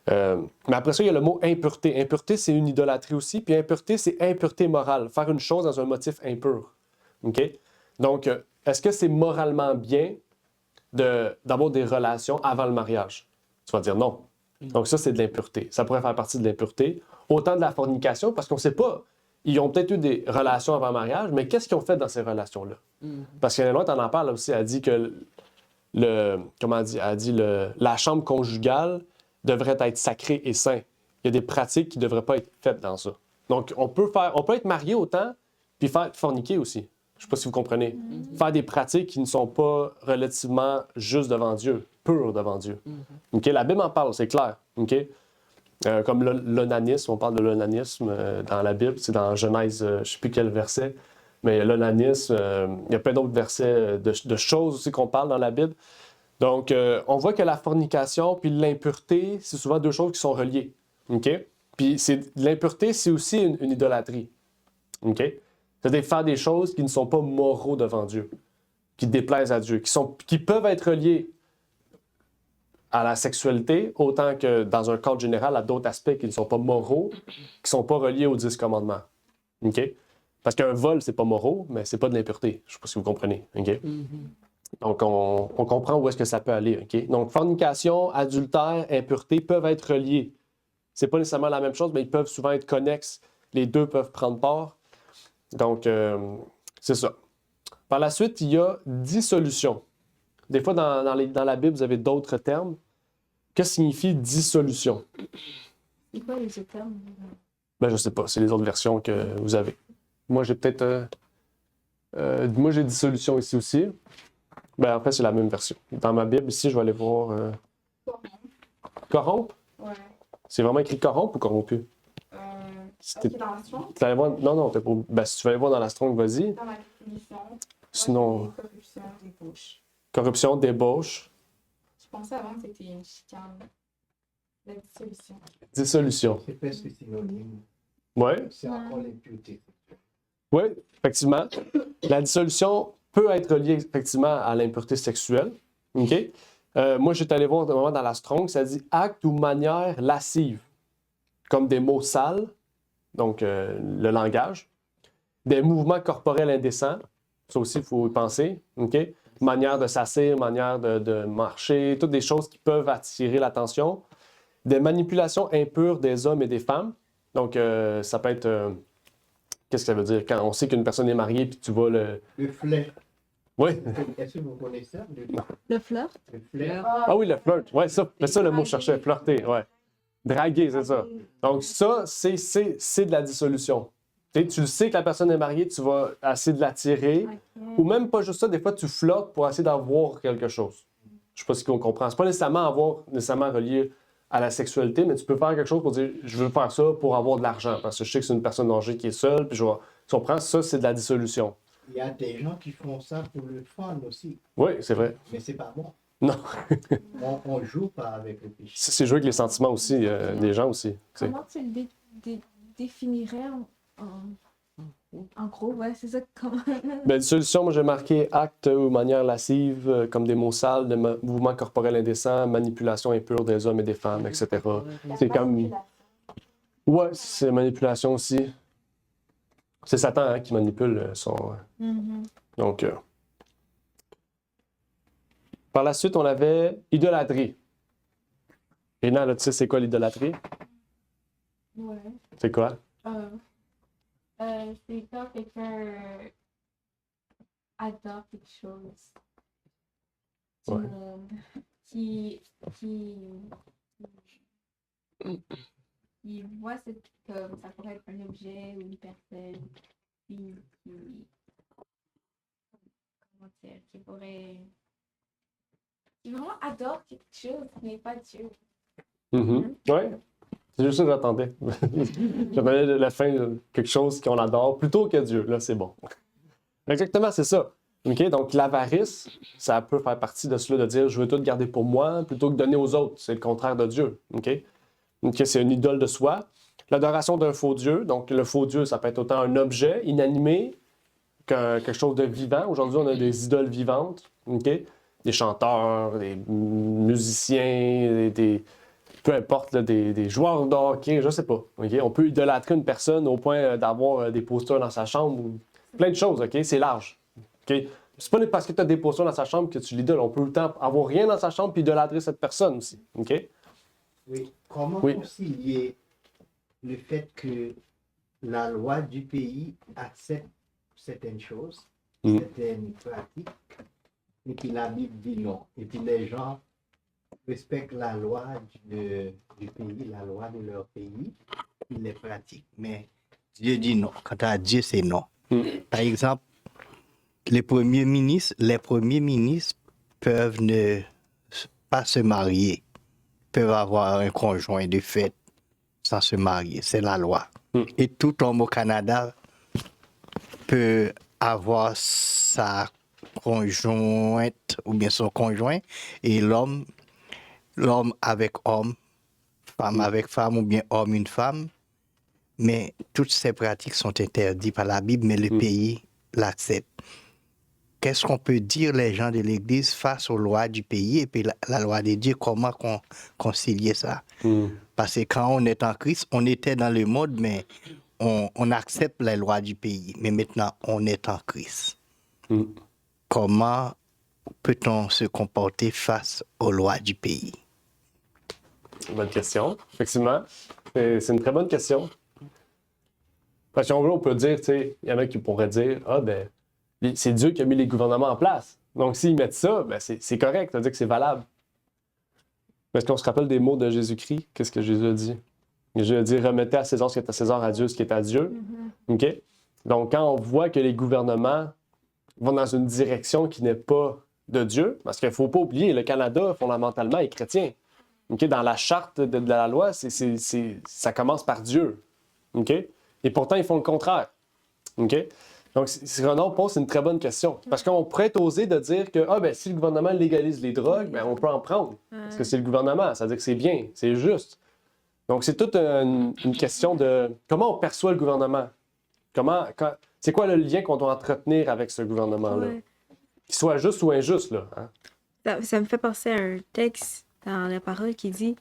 Mais après ça, il y a le mot impureté. Impureté, c'est une idolâtrie aussi. Puis impureté, c'est impureté morale. Faire une chose dans un motif impur. OK? Donc, est-ce que c'est moralement bien d'avoir des relations avant le mariage? Tu vas dire non. Donc, ça, c'est de l'impureté. Ça pourrait faire partie de l'impureté. Autant de la fornication, parce qu'on ne sait pas. Ils ont peut-être eu des relations avant le mariage, mais qu'est-ce qu'ils ont fait dans ces relations-là? Parce qu'il y en a une autre, on en parle aussi. Elle dit que la chambre conjugale devrait être sacrée et sainte. Il y a des pratiques qui ne devraient pas être faites dans ça. Donc, on peut être marié autant, puis faire forniquer aussi. Je ne sais pas si vous comprenez. Faire des pratiques qui ne sont pas relativement justes devant Dieu, pures devant Dieu. OK? La Bible en parle, c'est clair. OK? Comme l'onanisme, on parle de l'onanisme dans la Bible, c'est dans Genèse, je ne sais plus quel verset, mais l'onanisme, il y a plein d'autres versets de choses aussi qu'on parle dans la Bible. Donc, on voit que la fornication puis l'impureté, c'est souvent deux choses qui sont reliées. OK? Puis l'impureté, c'est aussi une idolâtrie. OK? C'est-à-dire faire des choses qui ne sont pas moraux devant Dieu, qui déplaisent à Dieu, qui peuvent être reliées à la sexualité, autant que dans un cadre général, à d'autres aspects qui ne sont pas moraux, qui ne sont pas reliés aux 10 commandements. OK? Parce qu'un vol, c'est pas moraux, mais c'est pas de l'impureté. Je ne sais pas si vous comprenez. OK? Donc, on comprend où est-ce que ça peut aller. OK? Donc, fornication, adultère, impureté peuvent être reliés. C'est pas nécessairement la même chose, mais ils peuvent souvent être connexes. Les deux peuvent prendre part. Donc, c'est ça. Par la suite, il y a dissolution. Des fois, dans la Bible, vous avez d'autres termes. Qu'est-ce que signifie dissolution? C'est quoi les autres termes? Ben, je sais pas. C'est les autres versions que vous avez. Moi, j'ai peut-être... moi, j'ai dissolution ici aussi. Ben, en fait, c'est la même version. Dans ma Bible, ici, je vais aller voir... Corrompre? Ouais. C'est vraiment écrit corrompre ou corrompu? Ok, dans la Strong, Tu vas aller voir... Non, ben, si tu vas aller voir dans la Strong, vas-y. dans la définition, Sinon... corruption, débauche. corruption, débauche, Je pensais avant que c'était une chicane. La dissolution. dissolution. C'est presque synonyme. Oui, C'est encore l'impureté. oui, effectivement. La dissolution peut être liée effectivement à l'impureté sexuelle. OK? Moi, j'étais allé voir un moment dans la Strong, ça dit acte ou manière lascive, comme des mots sales, donc le langage, des mouvements corporels indécents, ça aussi, il faut y penser. OK? Manière de s'asseoir, manière de marcher, toutes des choses qui peuvent attirer l'attention. Des manipulations impures des hommes et des femmes. Donc, ça peut être. Qu'est-ce que ça veut dire? Quand on sait qu'une personne est mariée puis tu vas le. Le flirt. Oui. Est-ce que vous connaissez ça? Le flirt? Le flirt. Ah oui, le flirt. Oui, ça, c'est ça le mot que je cherchais. Flirter, ouais. Draguer, c'est ça. Donc, ça, c'est de la dissolution. Tu le sais que la personne est mariée, tu vas essayer de l'attirer. Ou même pas juste ça, des fois, tu flottes pour essayer d'avoir quelque chose. Je sais pas si on comprend. C'est pas nécessairement relié à la sexualité, mais tu peux faire quelque chose pour dire je veux faire ça pour avoir de l'argent parce que je sais que c'est une personne âgée qui est seule, puis tu comprends, ça c'est de la dissolution. Il y a des gens qui font ça pour le fun aussi, Oui, c'est vrai. mais c'est pas bon. Non, On joue pas avec le péché. c'est jouer avec les sentiments aussi des gens aussi. Tu sais. Comment tu le définirais en gros? Ouais, c'est ça. Comment... Ben, dissolution, moi j'ai marqué acte ou manière lascive, comme des mots sales, de mouvements corporels indécents, manipulation impure des hommes et des femmes, etc. C'est comme. Ouais, c'est manipulation aussi. C'est Satan hein, qui manipule son. Donc. Par la suite, on avait idolâtrie. Rina, là, tu sais, c'est quoi l'idolâtrie? Ouais. C'est quoi? C'est quand quelqu'un adore quelque chose du Ouais. monde, qui voit comme ça pourrait être un objet ou une personne, comment dire, qui vraiment adore quelque chose, mais pas Dieu. Ouais. C'est juste ça que j'attendais. J'attendais la fin de quelque chose qu'on adore plutôt que Dieu. Là, c'est bon. Exactement, c'est ça. OK? Donc, l'avarice, ça peut faire partie de cela de dire je veux tout garder pour moi plutôt que donner aux autres. C'est le contraire de Dieu. OK? Donc, c'est une idole de soi. L'adoration d'un faux Dieu. Donc, le faux Dieu, ça peut être autant un objet inanimé que quelque chose de vivant. Aujourd'hui, on a des idoles vivantes. OK? Des chanteurs, des musiciens, peu importe, là, des joueurs de hockey, je sais pas. Okay? On peut idolâtrer une personne au point d'avoir des posters dans sa chambre ou plein de choses, OK? C'est large. Okay? C'est pas parce que tu as des posters dans sa chambre que tu l'idoles. On peut autant avoir rien dans sa chambre puis idolâtrer cette personne aussi. OK? Oui. Comment Oui. concilier le fait que la loi du pays accepte certaines choses, certaines pratiques, et puis la Bible dit non. Et puis les gens respectent la loi du pays, la loi de leur pays, ils les pratiquent. Mais Dieu dit non. Quant à Dieu, c'est non. Par exemple, les premiers ministres peuvent ne pas se marier, peuvent avoir un conjoint de fait sans se marier. C'est la loi. Et tout homme au Canada peut avoir sa conjointe ou bien son conjoint et l'homme avec homme, femme avec femme ou bien homme une femme. Mais toutes ces pratiques sont interdites par la Bible, mais le pays l'accepte. Qu'est-ce qu'on peut dire les gens de l'Église face aux lois du pays et puis la loi de Dieu? Comment concilier ça? Parce que quand on est en Christ, on était dans le monde, mais on accepte les lois du pays. Mais maintenant, on est en Christ. Comment peut-on se comporter face aux lois du pays? Bonne question. Effectivement, c'est une très bonne question. Parce que si on veut, on peut dire, tu sais, il y en a qui pourraient dire, ah ben, c'est Dieu qui a mis les gouvernements en place. Donc, s'ils mettent ça, ben, c'est correct, ça veut dire que c'est valable. Mais est-ce qu'on se rappelle des mots de Jésus-Christ? Qu'est-ce que Jésus a dit? Jésus a dit, remettez à César ce qui est à César, à Dieu ce qui est à Dieu. OK? Donc, quand on voit que les gouvernements vont dans une direction qui n'est pas de Dieu, parce qu'il ne faut pas oublier, le Canada, fondamentalement, est chrétien. OK? Dans la charte de la loi, ça commence par Dieu. OK? Et pourtant, ils font le contraire. OK? Donc, Renaud pose une très bonne question. Parce qu'on pourrait oser de dire que si le gouvernement légalise les drogues, on peut en prendre. Parce que c'est le gouvernement, ça veut dire que c'est bien, c'est juste. Donc, c'est toute une question de comment on perçoit le gouvernement. C'est quoi le lien qu'on doit entretenir avec ce gouvernement-là? Ouais. Qu'il soit juste ou injuste, là. Hein? Ça me fait penser à un texte dans la parole qui dit...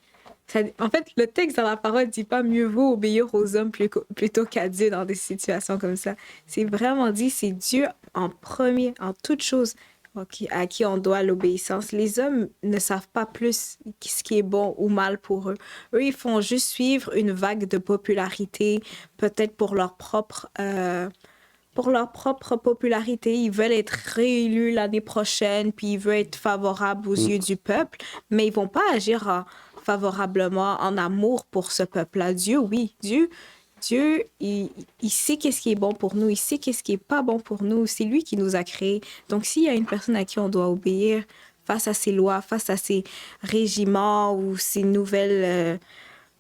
en fait, le texte dans la parole dit pas mieux vaut obéir aux hommes plutôt qu'à Dieu dans des situations comme ça. C'est vraiment dit, c'est Dieu en premier, en toute chose, à qui on doit l'obéissance. Les hommes ne savent pas plus ce qui est bon ou mal pour eux. Eux, ils font juste suivre une vague de popularité, peut-être pour leur propre popularité. Ils veulent être réélus l'année prochaine, puis ils veulent être favorables aux yeux du peuple, mais ils vont pas agir favorablement en amour pour ce peuple-là. Dieu, oui, Dieu, il sait qu'est-ce qui est bon pour nous, il sait qu'est-ce qui est pas bon pour nous. C'est lui qui nous a créés. Donc, s'il y a une personne à qui on doit obéir face à ces lois, face à ces régiments ou ces nouvelles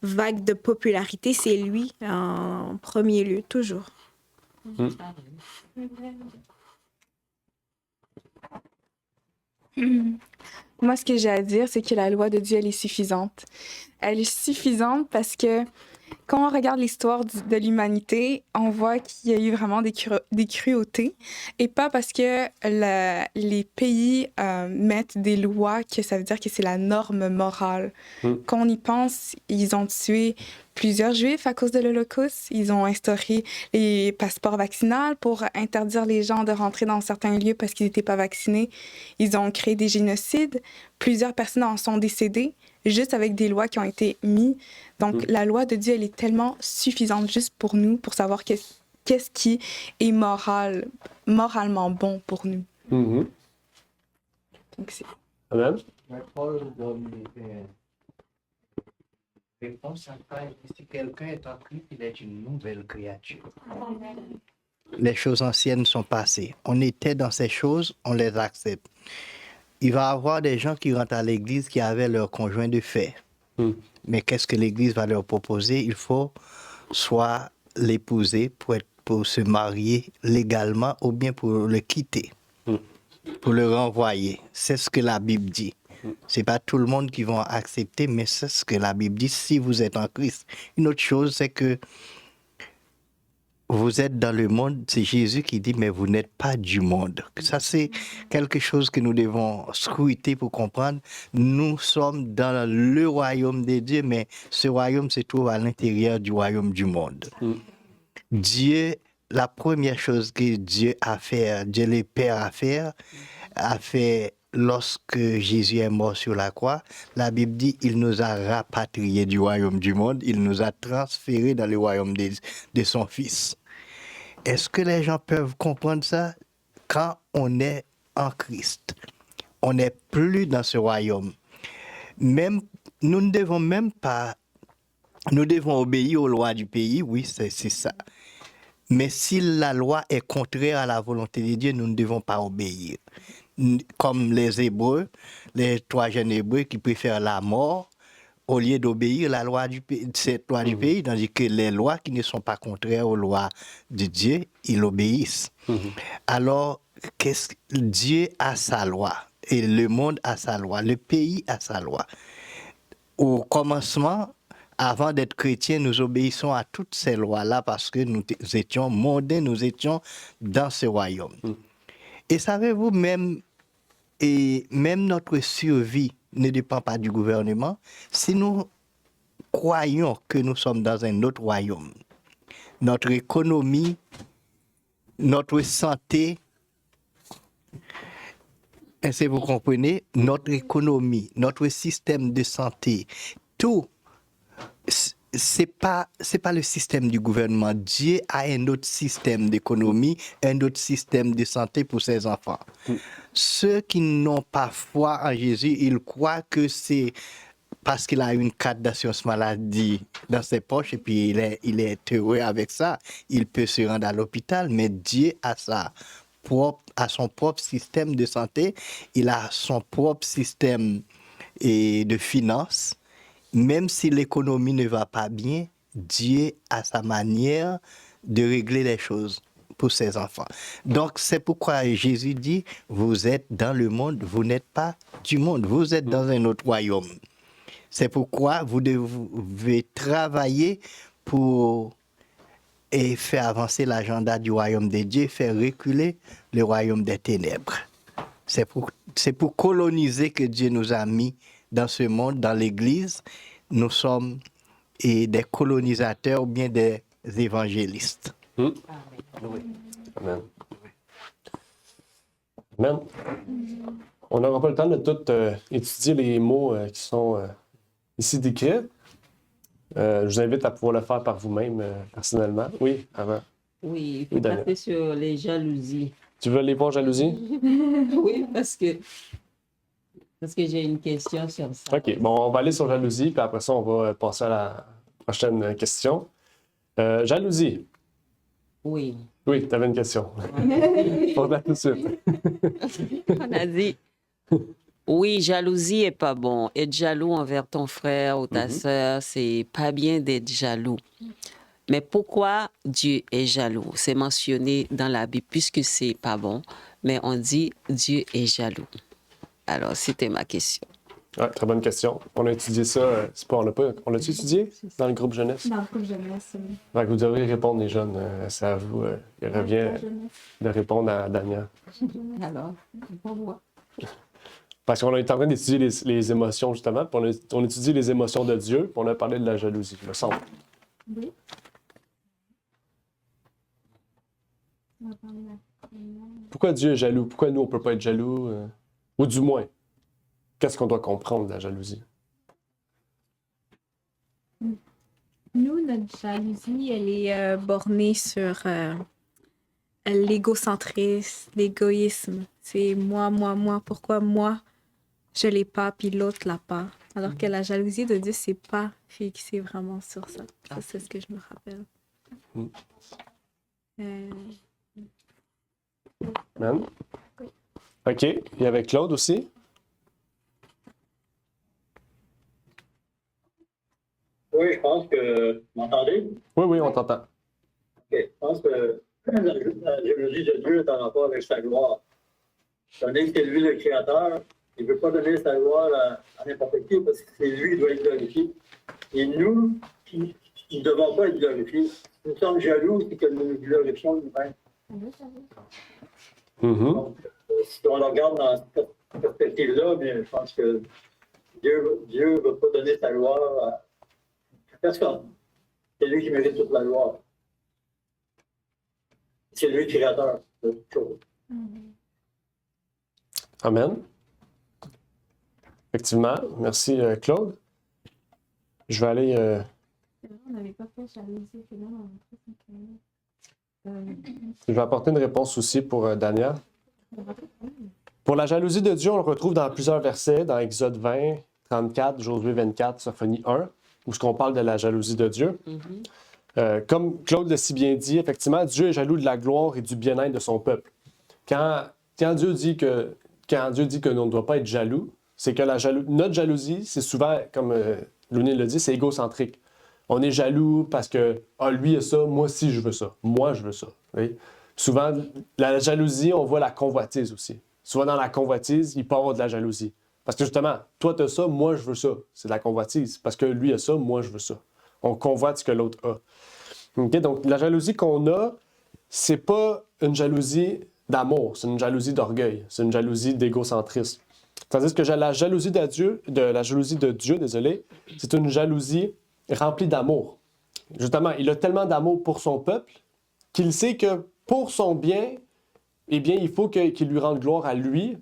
vagues de popularité, c'est lui en premier lieu, toujours. Moi, ce que j'ai à dire, c'est que la loi de Dieu, elle est suffisante. Elle est suffisante parce que quand on regarde l'histoire de l'humanité, on voit qu'il y a eu vraiment des cruautés. Et pas parce que les pays mettent des lois que ça veut dire que c'est la norme morale. Quand on y pense, ils ont tué plusieurs Juifs à cause de l'Holocauste. Ils ont instauré les passeports vaccinaux pour interdire les gens de rentrer dans certains lieux parce qu'ils n'étaient pas vaccinés. Ils ont créé des génocides. Plusieurs personnes en sont décédées juste avec des lois qui ont été mises. Donc, la loi de Dieu, elle est tellement suffisante juste pour nous, pour savoir qu'est-ce qui est moralement bon pour nous. Donc, c'est... Amen. Mais Paul donne réponse à ça. Si quelqu'un est en Christ, il est une nouvelle créature. Les choses anciennes sont passées. On était dans ces choses, on les accepte. Il va y avoir des gens qui rentrent à l'église qui avaient leur conjoint de fait. Mais qu'est-ce que l'église va leur proposer? Il faut soit l'épouser pour se marier légalement ou bien pour le quitter, pour le renvoyer. C'est ce que la Bible dit. C'est pas tout le monde qui va accepter, mais c'est ce que la Bible dit si vous êtes en Christ. Une autre chose, c'est que vous êtes dans le monde, c'est Jésus qui dit, mais vous n'êtes pas du monde. Ça, c'est quelque chose que nous devons scruter pour comprendre. Nous sommes dans le royaume des dieux, mais ce royaume se trouve à l'intérieur du royaume du monde. Dieu, la première chose que Dieu a fait, Dieu le Père a fait lorsque Jésus est mort sur la croix. La Bible dit, il nous a rapatriés du royaume du monde, il nous a transférés dans le royaume de son Fils. Est-ce que les gens peuvent comprendre ça? Quand on est en Christ, on n'est plus dans ce royaume. Même, nous ne devons même pas, nous devons obéir aux lois du pays, oui, c'est ça. Mais si la loi est contraire à la volonté de Dieu, nous ne devons pas obéir. Comme les Hébreux, les 3 jeunes Hébreux qui préfèrent la mort au lieu d'obéir la loi du pays, cette loi du pays, tandis que les lois qui ne sont pas contraires aux lois de Dieu, ils obéissent. Alors, Dieu a sa loi et le monde a sa loi, le pays a sa loi. Au commencement, avant d'être chrétiens, nous obéissons à toutes ces lois-là parce que nous étions mondains, nous étions dans ce royaume. Et savez-vous, même notre survie ne dépend pas du gouvernement. Si nous croyons que nous sommes dans un autre royaume, notre économie, notre santé, est-ce que vous comprenez? Notre économie, notre système de santé, tout, c'est pas le système du gouvernement. Dieu a un autre système d'économie, un autre système de santé pour ses enfants. Ceux qui n'ont pas foi en Jésus, ils croient que c'est parce qu'il a une carte d'assurance maladie dans ses poches et puis il est heureux avec ça. Il peut se rendre à l'hôpital, mais Dieu a son propre système de santé, il a son propre système de finances. Même si l'économie ne va pas bien, Dieu a sa manière de régler les choses pour ses enfants. Donc, c'est pourquoi Jésus dit, vous êtes dans le monde, vous n'êtes pas du monde, vous êtes dans un autre royaume. C'est pourquoi vous devez travailler pour et faire avancer l'agenda du royaume des dieux, faire reculer le royaume des ténèbres. C'est pour coloniser que Dieu nous a mis dans ce monde, dans l'Église. Nous sommes des colonisateurs ou bien des évangélistes. Amen. Amen. On n'aura pas le temps de tout étudier les mots qui sont ici décrits. Je vous invite à pouvoir le faire par vous-même personnellement. Oui, avant. Oui, il faut Oui, Daniel. passer sur les jalousies. Tu veux aller voir jalousie? Oui, parce que j'ai une question sur ça. OK. Bon, on va aller sur jalousie, puis après ça, on va passer à la prochaine question. Jalousie. Oui. Oui, tu avais une question. Pose-la tout de suite. On a dit, oui, jalousie est pas bon. Être jaloux envers ton frère ou ta sœur, c'est pas bien d'être jaloux. Mais pourquoi Dieu est jaloux? C'est mentionné dans la Bible, puisque c'est pas bon, mais on dit Dieu est jaloux. Alors, c'était ma question. Ouais, très bonne question. On a étudié ça. On l'a-tu étudié dans le groupe jeunesse? Dans le groupe jeunesse, oui. Fait que vous devriez répondre, les jeunes. C'est à vous. Il revient de répondre à Dania. Alors, pour moi. Parce qu'on est en train d'étudier les émotions, justement. Puis on étudie les émotions de Dieu, puis on a parlé de la jalousie, il me semble. Oui. Pourquoi Dieu est jaloux? Pourquoi nous, on ne peut pas être jaloux? Ou du moins, qu'est-ce qu'on doit comprendre de la jalousie? Nous, notre jalousie, elle est bornée sur l'égocentrisme, l'égoïsme. C'est moi, moi, moi. Pourquoi moi, je l'ai pas, puis l'autre l'a pas? Alors que la jalousie de Dieu, c'est pas fixé vraiment sur ça. Ça, c'est ce que je me rappelle. Amen. OK. Il y avait Claude aussi. Oui, je pense que... Vous m'entendez? Oui, on t'entend. OK. Je pense que la jalousie de Dieu est en rapport avec sa gloire. Étant donné que c'est lui le Créateur, il ne veut pas donner sa gloire à n'importe qui parce que c'est lui qui doit être glorifié. Et nous, qui ne devons pas être glorifiés, si nous sommes jaloux, c'est que nous nous glorifions nous-mêmes. Donc, si on le regarde dans cette perspective-là, bien, je pense que Dieu ne veut pas donner sa gloire à personne. C'est lui qui mérite toute la gloire. C'est lui le créateur de toute chose. Amen. Effectivement. Merci, Claude. Je vais aller... On n'avait pas fait jalousie, c'est là, Je vais apporter une réponse aussi pour Dania. Pour la jalousie de Dieu, on le retrouve dans plusieurs versets, dans Exode 20, 34, Josué 24, Sophonie 1, où on parle de la jalousie de Dieu. Comme Claude l'a si bien dit, effectivement, Dieu est jaloux de la gloire et du bien-être de son peuple. Quand Dieu dit que l'on ne doit pas être jaloux, c'est que notre jalousie, c'est souvent, comme Lounie l'a dit, c'est égocentrique. On est jaloux parce que lui a ça, moi aussi je veux ça. Moi je veux ça. Oui? Souvent, la jalousie, on voit la convoitise aussi. Souvent dans la convoitise, il peut y avoir de la jalousie. Parce que justement, toi tu as ça, moi je veux ça. C'est de la convoitise. Parce que lui a ça, moi je veux ça. On convoite ce que l'autre a. Okay? Donc la jalousie qu'on a, c'est pas une jalousie d'amour, c'est une jalousie d'orgueil, c'est une jalousie d'égocentrisme. Tandis que la jalousie de Dieu, c'est une jalousie rempli d'amour. Justement, il a tellement d'amour pour son peuple qu'il sait que pour son bien, eh bien, il faut qu'il lui rende gloire à lui.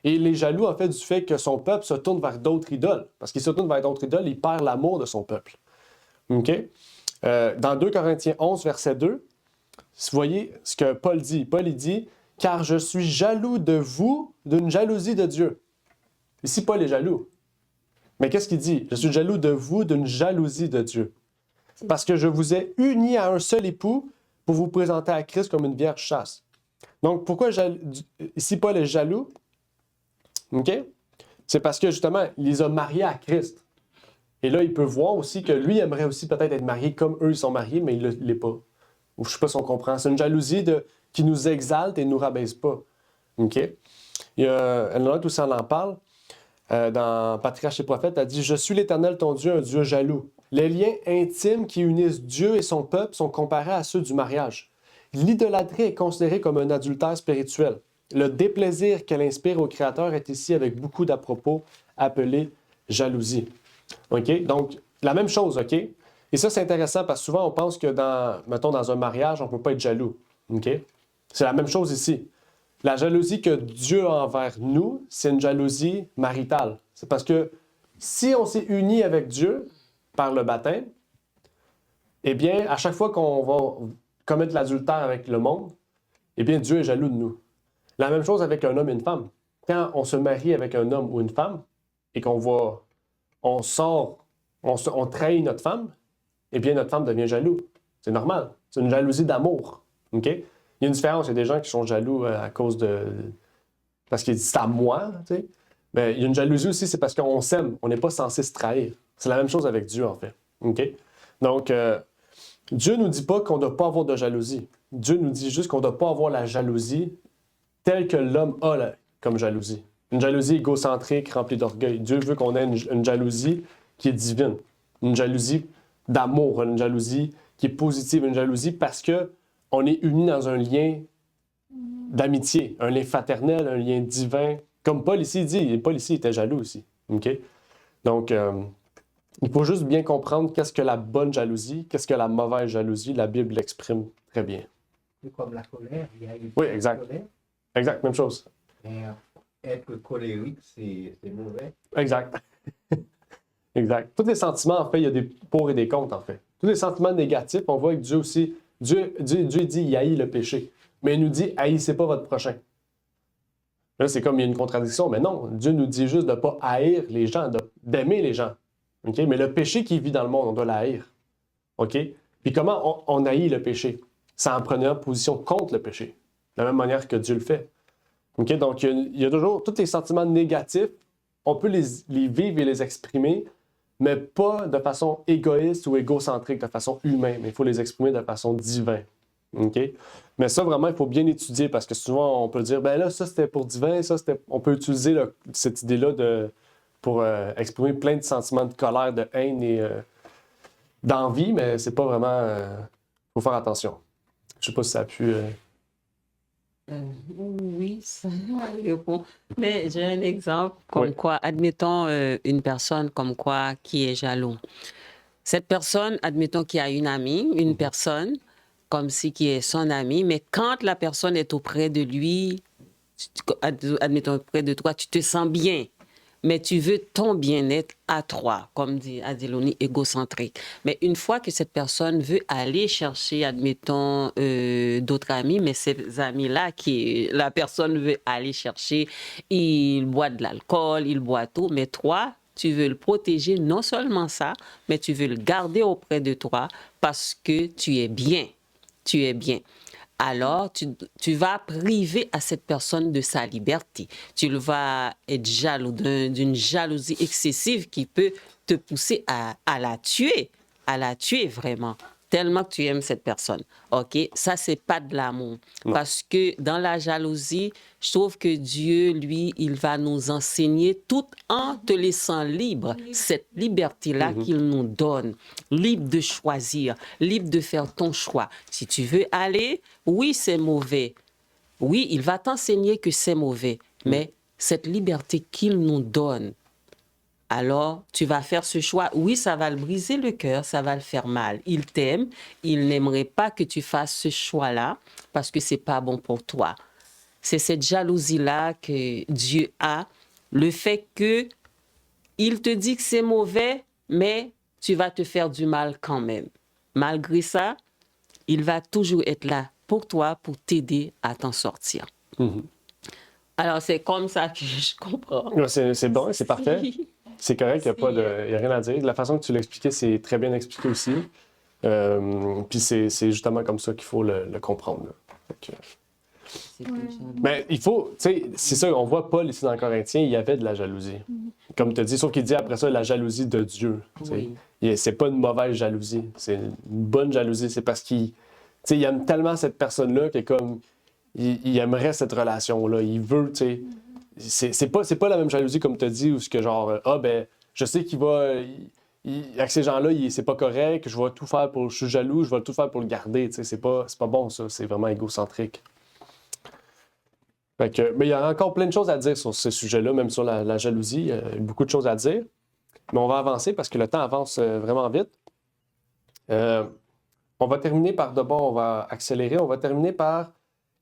Et il est jaloux, en fait, du fait que son peuple se tourne vers d'autres idoles. Parce qu'il se tourne vers d'autres idoles, il perd l'amour de son peuple. OK? Dans 2 Corinthiens 11, verset 2, vous voyez ce que Paul dit. Paul, il dit « Car je suis jaloux de vous d'une jalousie de Dieu. » Ici, Paul est jaloux. Mais qu'est-ce qu'il dit? Je suis jaloux de vous d'une jalousie de Dieu. Parce que je vous ai unis à un seul époux pour vous présenter à Christ comme une vierge chaste. Donc, pourquoi ici Paul est jaloux? OK? C'est parce que justement, il les a mariés à Christ. Et là, il peut voir aussi que lui aimerait aussi peut-être être marié comme eux, ils sont mariés, mais il ne l'est pas. Ou je sais pas si on comprend. C'est une jalousie qui nous exalte et ne nous rabaisse pas. OK? Il y a un autre aussi, on en parle. Dans Patriarche et Prophète, elle dit « Je suis l'Éternel, ton Dieu, un Dieu jaloux. Les liens intimes qui unissent Dieu et son peuple sont comparés à ceux du mariage. L'idolâtrie est considérée comme un adultère spirituel. Le déplaisir qu'elle inspire au Créateur est ici, avec beaucoup d'à-propos, appelé jalousie. » OK? Donc, la même chose, OK? Et ça, c'est intéressant parce que souvent, on pense que dans un mariage, on ne peut pas être jaloux. OK? C'est la même chose ici. La jalousie que Dieu a envers nous, c'est une jalousie maritale. C'est parce que si on s'est unis avec Dieu par le baptême, eh bien, à chaque fois qu'on va commettre l'adultère avec le monde, eh bien, Dieu est jaloux de nous. La même chose avec un homme et une femme. Quand on se marie avec un homme ou une femme et on trahit notre femme, eh bien, notre femme devient jaloux. C'est normal. C'est une jalousie d'amour. OK? Il y a une différence. Il y a des gens qui sont jaloux à cause parce qu'ils disent c'est à moi. Tu sais. Mais il y a une jalousie aussi, c'est parce qu'on s'aime. On n'est pas censé se trahir. C'est la même chose avec Dieu, en fait. OK? Donc, Dieu ne nous dit pas qu'on ne doit pas avoir de jalousie. Dieu nous dit juste qu'on ne doit pas avoir la jalousie telle que l'homme a comme jalousie. Une jalousie égocentrique, remplie d'orgueil. Dieu veut qu'on ait une jalousie qui est divine. Une jalousie d'amour, une jalousie qui est positive, une jalousie parce que on est unis dans un lien d'amitié, un lien fraternel, un lien divin. Comme Paul ici dit, Paul ici était jaloux aussi. Okay? Donc, il faut juste bien comprendre qu'est-ce que la bonne jalousie, qu'est-ce que la mauvaise jalousie. La Bible l'exprime très bien. C'est comme la colère. Oui, exact. Exact, même chose. Mais être colérique, c'est mauvais. Exact. Exact. Tous les sentiments, en fait, il y a des pour et des contre, en fait. Tous les sentiments négatifs, on voit que Dieu aussi, Dieu dit, il haït le péché. Mais il nous dit, haïssez pas votre prochain. Là, c'est comme il y a une contradiction, mais non. Dieu nous dit juste de ne pas haïr les gens, d'aimer les gens. Okay? Mais le péché qui vit dans le monde, on doit le haïr. OK? Puis comment on haït le péché? C'est en prenant position contre le péché. De la même manière que Dieu le fait. Okay? Donc, il y a toujours tous les sentiments négatifs. On peut les vivre et les exprimer, mais pas de façon égoïste ou égocentrique, de façon humaine. Mais il faut les exprimer de façon divine. Okay? Mais ça, vraiment, il faut bien étudier parce que souvent, on peut dire, ben là, ça, c'était pour divin, ça, c'était... On peut utiliser cette idée-là pour exprimer plein de sentiments de colère, de haine et d'envie, mais c'est pas vraiment... faut faire attention. Je sais pas si ça a pu... Oui, ça répond. Mais j'ai un exemple comme quoi, admettons une personne comme quoi qui est jaloux. Cette personne, admettons qu'il y a une amie, une personne, comme si qui est son amie, mais quand la personne est auprès de lui, admettons auprès de toi, tu te sens bien. Mais tu veux ton bien-être à toi, comme dit Adiloni, égocentrique. Mais une fois que cette personne veut aller chercher, admettons, d'autres amis, mais ces amis-là, la personne veut aller chercher, il boit de l'alcool, il boit tout, mais toi, tu veux le protéger, non seulement ça, mais tu veux le garder auprès de toi parce que tu es bien. Tu es bien. Alors, tu vas priver à cette personne de sa liberté. Tu vas être jaloux d'une jalousie excessive qui peut te pousser à la tuer vraiment, tellement que tu aimes cette personne. OK? Ça, c'est pas de l'amour. Parce que dans la jalousie, je trouve que Dieu, lui, il va nous enseigner tout en te laissant libre. Cette liberté-là qu'il nous donne. Libre de choisir, libre de faire ton choix. Si tu veux aller, oui, c'est mauvais. Oui, il va t'enseigner que c'est mauvais. Mais cette liberté qu'il nous donne, alors tu vas faire ce choix. Oui, ça va le briser le cœur, ça va le faire mal. Il t'aime, il n'aimerait pas que tu fasses ce choix-là parce que c'est pas bon pour toi. C'est cette jalousie-là que Dieu a, le fait que il te dit que c'est mauvais, mais tu vas te faire du mal quand même. Malgré ça, il va toujours être là pour toi, pour t'aider à t'en sortir. Alors, c'est comme ça que je comprends. C'est bon, c'est parfait. C'est correct, il n'y a rien à dire. De la façon que tu l'expliquais, c'est très bien expliqué aussi. Puis c'est justement comme ça qu'il faut le comprendre. Mais il faut, tu sais, c'est ça, on voit Paul ici dans Corinthiens, il y avait de la jalousie. Comme tu as dit, sauf qu'il dit après ça la jalousie de Dieu. C'est pas une mauvaise jalousie, c'est une bonne jalousie. C'est parce qu'il sais, il aime tellement cette personne-là que comme il aimerait cette relation-là. Il veut, tu sais. C'est pas la même jalousie comme tu as dit, où ce que genre, ah ben, je sais qu'il va. Avec ces gens-là, c'est pas correct, je vais tout faire pour. Je suis jaloux, je vais tout faire pour le garder. Tu sais, c'est pas bon, ça. C'est vraiment égocentrique. Fait que, mais il y a encore plein de choses à dire sur ce sujet-là, même sur la jalousie. Il y a beaucoup de choses à dire. Mais on va avancer parce que le temps avance vraiment vite. On va terminer par, d'abord, on va accélérer, on va terminer par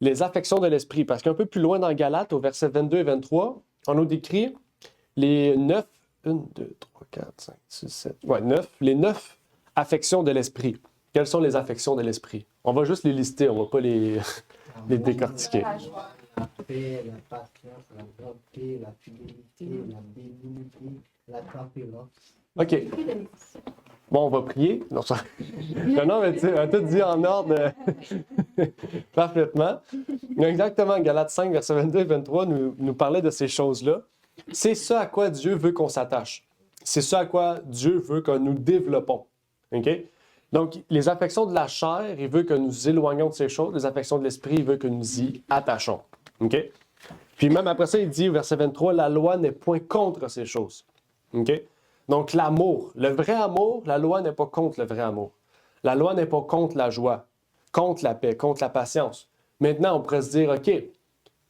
les affections de l'esprit. Parce qu'un peu plus loin dans Galates, au verset 22 et 23, on nous décrit les 9, 1, 2, 3, 4, 5, 6, 7, ouais, 9, les 9 affections de l'esprit. Quelles sont les affections de l'esprit? On va juste les lister, on ne va pas les décortiquer. La paix, la patience, la bonté, la fidélité, la bénignité, la tempérance. OK. Bon, on va prier. Non, mais tu sais, on a tout dit en ordre parfaitement. Exactement, Galates 5, verset 22 et 23 nous parlait de ces choses-là. C'est ce à quoi Dieu veut qu'on s'attache. C'est ce à quoi Dieu veut que nous développons. OK? Donc, les affections de la chair, il veut que nous éloignions de ces choses. Les affections de l'esprit, il veut que nous y attachons. OK? Puis même après ça, il dit au verset 23, la loi n'est point contre ces choses. OK? Donc, l'amour, le vrai amour, la loi n'est pas contre le vrai amour. La loi n'est pas contre la joie, contre la paix, contre la patience. Maintenant, on pourrait se dire, OK,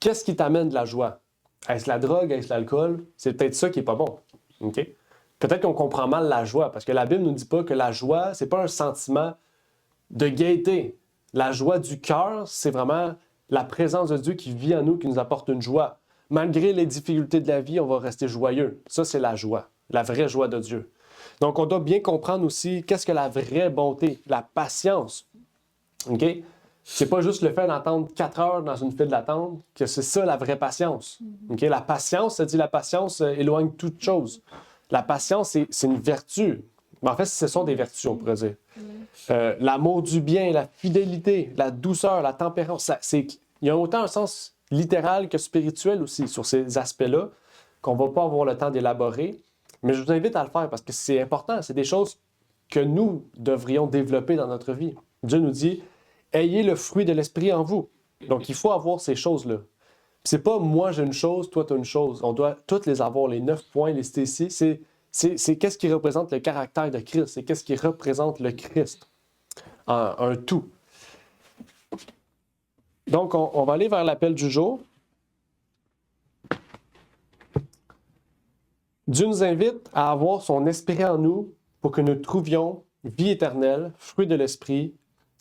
qu'est-ce qui t'amène de la joie? Est-ce la drogue? Est-ce l'alcool? C'est peut-être ça qui n'est pas bon. OK? Peut-être qu'on comprend mal la joie, parce que la Bible ne nous dit pas que la joie, c'est pas un sentiment de gaieté. La joie du cœur, c'est vraiment la présence de Dieu qui vit en nous, qui nous apporte une joie. Malgré les difficultés de la vie, on va rester joyeux. Ça, c'est la joie, la vraie joie de Dieu. Donc, on doit bien comprendre aussi qu'est-ce que la vraie bonté, la patience. OK? C'est pas juste le fait d'attendre 4 heures dans une file d'attente, que c'est ça la vraie patience. OK? La patience, ça dit la patience éloigne toute chose. La patience, c'est une vertu. Mais en fait, ce sont des vertus, on pourrait dire. L'amour du bien, la fidélité, la douceur, la tempérance, il y a autant un sens littéral que spirituel aussi sur ces aspects-là qu'on ne va pas avoir le temps d'élaborer. Mais je vous invite à le faire parce que c'est important. C'est des choses que nous devrions développer dans notre vie. Dieu nous dit, ayez le fruit de l'esprit en vous. Donc, il faut avoir ces choses-là. C'est pas moi j'ai une chose, toi tu as une chose. On doit toutes les avoir, les 9 points listés ici. C'est qu'est-ce qui représente le caractère de Christ. C'est qu'est-ce qui représente le Christ. Un tout. Donc, on va aller vers l'appel du jour. Dieu nous invite à avoir son esprit en nous pour que nous trouvions vie éternelle, fruit de l'esprit,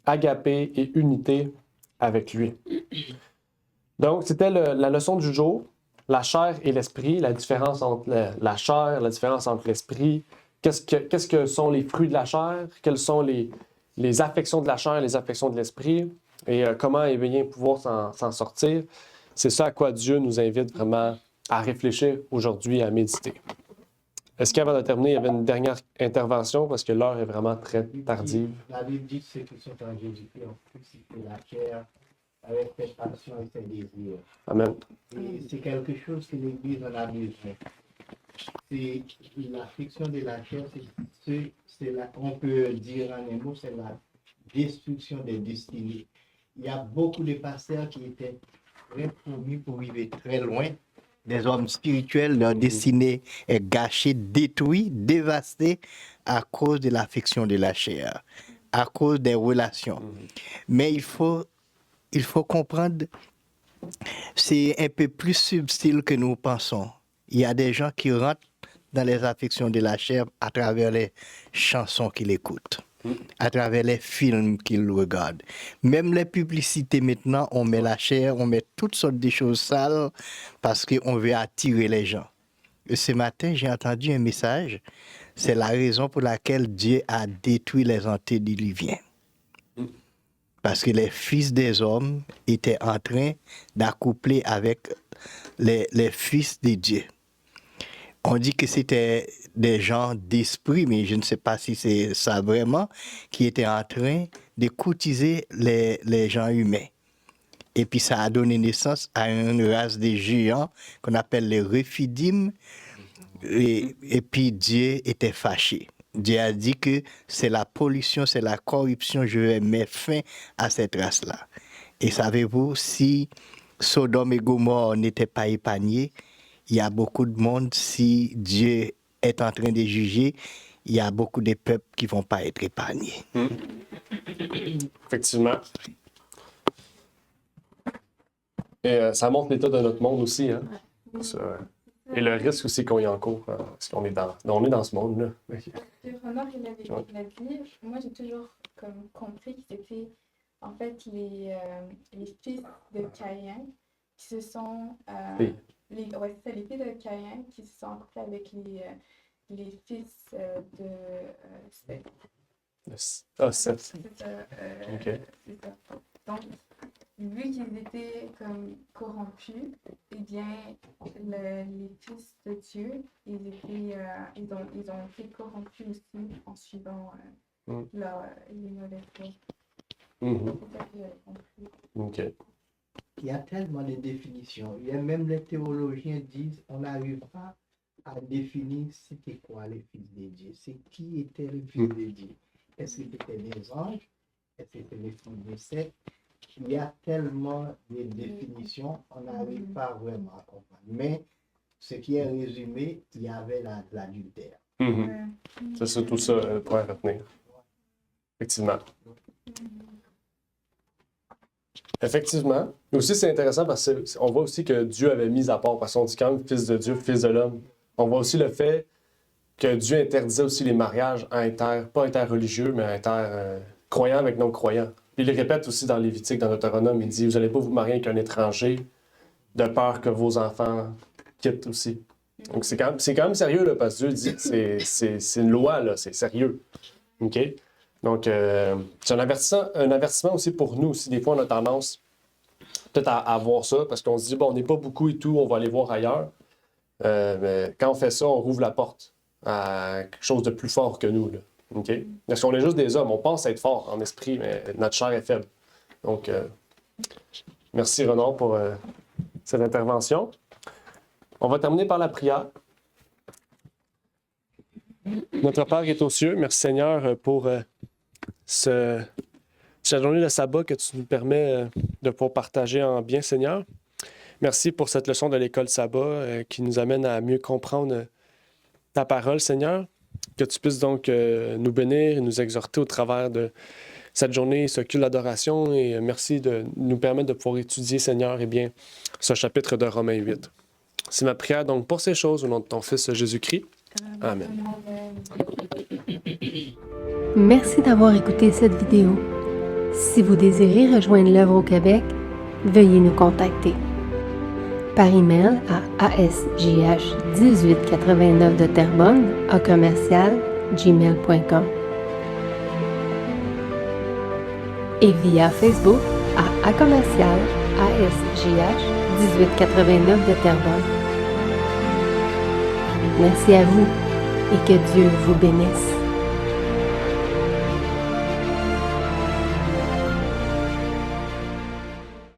agapé et unité avec lui. Donc, c'était la leçon du jour, la chair et l'esprit, la différence entre la chair, la différence entre l'esprit. Qu'est-ce que sont les fruits de la chair? Quelles sont les affections de la chair, les affections de l'esprit? Et comment bien pouvoir s'en sortir? C'est ça à quoi Dieu nous invite vraiment à réfléchir aujourd'hui, à méditer. Est-ce qu'avant de terminer, il y avait une dernière intervention parce que l'heure est vraiment très tardive? La Bible dit que ceux qui sont en Jésus-Christ ont crucifié la chair avec ses passions et ses désirs. Amen. Et c'est quelque chose que l'Église en a besoin. C'est l'affliction de la chair, on peut dire en un mot, c'est la destruction des destinées. Il y a beaucoup de pasteurs qui étaient très promis pour vivre très loin. Des hommes spirituels, leur destinée est gâchée, détruite, dévastée à cause de l'affection de la chair, à cause des relations. Mais il faut comprendre, c'est un peu plus subtil que nous pensons. Il y a des gens qui rentrent dans les affections de la chair à travers les chansons qu'ils écoutent, à travers les films qu'ils regardent. Même les publicités maintenant, on met la chair, on met toutes sortes de choses sales parce qu'on veut attirer les gens. Et ce matin, j'ai entendu un message, c'est la raison pour laquelle Dieu a détruit les antédiluviens. Parce que les fils des hommes étaient en train d'accoupler avec les fils de Dieu. On dit que c'était des gens d'esprit, mais je ne sais pas si c'est ça vraiment, qui étaient en train de courtiser les gens humains. Et puis ça a donné naissance à une race de géants qu'on appelle les Réphidim. Et puis Dieu était fâché. Dieu a dit que c'est la pollution, c'est la corruption, je vais mettre fin à cette race-là. Et savez-vous, si Sodome et Gomorrhe n'étaient pas épargnés, il y a beaucoup de monde, si Dieu est en train de juger, il y a beaucoup de peuples qui ne vont pas être épargnés. Effectivement. Et ça montre l'état de notre monde aussi. Hein? Ça, et le risque aussi qu'on y encourt, parce qu'on est dans ce monde-là. Renard, il a dit, moi j'ai toujours compris que c'était en fait les fils de Caïn qui se sont... les filles de Caïn qui se sont accouplées avec les fils de Seth. Seth. C'est ça. OK. C'est ça. Donc, vu qu'ils étaient comme corrompus, eh bien, les fils de Dieu, ils ont été corrompus aussi en suivant les mauvaises voies. C'est ça que j'ai compris. OK. Il y a tellement de définitions. Il y a même les théologiens disent on n'arrive pas à définir c'était quoi les fils de Dieu. C'est qui étaient les fils de Dieu. Est-ce que c'était les anges? Est-ce que c'était les fils de Seth? Il y a tellement de définitions, on n'arrive pas vraiment à comprendre. Mais ce qui est résumé, il y avait l'adultère. C'est surtout ça pour retenir. Effectivement. Effectivement. Mais aussi, c'est intéressant parce qu'on voit aussi que Dieu avait mis à part, parce qu'on dit quand même fils de Dieu, fils de l'homme. On voit aussi le fait que Dieu interdisait aussi les mariages pas interreligieux, mais croyants avec non-croyants. Puis il le répète aussi dans Lévitique, dans Deutéronome, il dit « Vous n'allez pas vous marier avec un étranger de peur que vos enfants quittent aussi. » Donc c'est quand même sérieux, là, parce que Dieu dit que c'est une loi, là, c'est sérieux. OK? Donc, c'est un avertissement aussi pour nous aussi. Des fois, on a tendance peut-être à voir ça, parce qu'on se dit « Bon, on n'est pas beaucoup et tout, on va aller voir ailleurs. » Mais quand on fait ça, on rouvre la porte à quelque chose de plus fort que nous, là. Okay? Parce qu'on est juste des hommes, on pense être fort en esprit, mais notre chair est faible. Donc, merci Renard pour cette intervention. On va terminer par la prière. Notre Père qui est aux cieux, merci Seigneur pour cette journée de sabbat que tu nous permets de pouvoir partager en bien, Seigneur. Merci pour cette leçon de l'école sabbat qui nous amène à mieux comprendre ta parole, Seigneur. Que tu puisses donc nous bénir et nous exhorter au travers de cette journée, ce culte d'adoration. Et merci de nous permettre de pouvoir étudier, Seigneur, ce chapitre de Romains 8. C'est ma prière donc pour ces choses au nom de ton Fils Jésus-Christ. Amen. Merci d'avoir écouté cette vidéo. Si vous désirez rejoindre l'œuvre au Québec, veuillez nous contacter par email à asjh1889 de Terrebonne @gmail.com et via Facebook à commercial asjh1889 de Terrebonne. Merci à vous et que Dieu vous bénisse.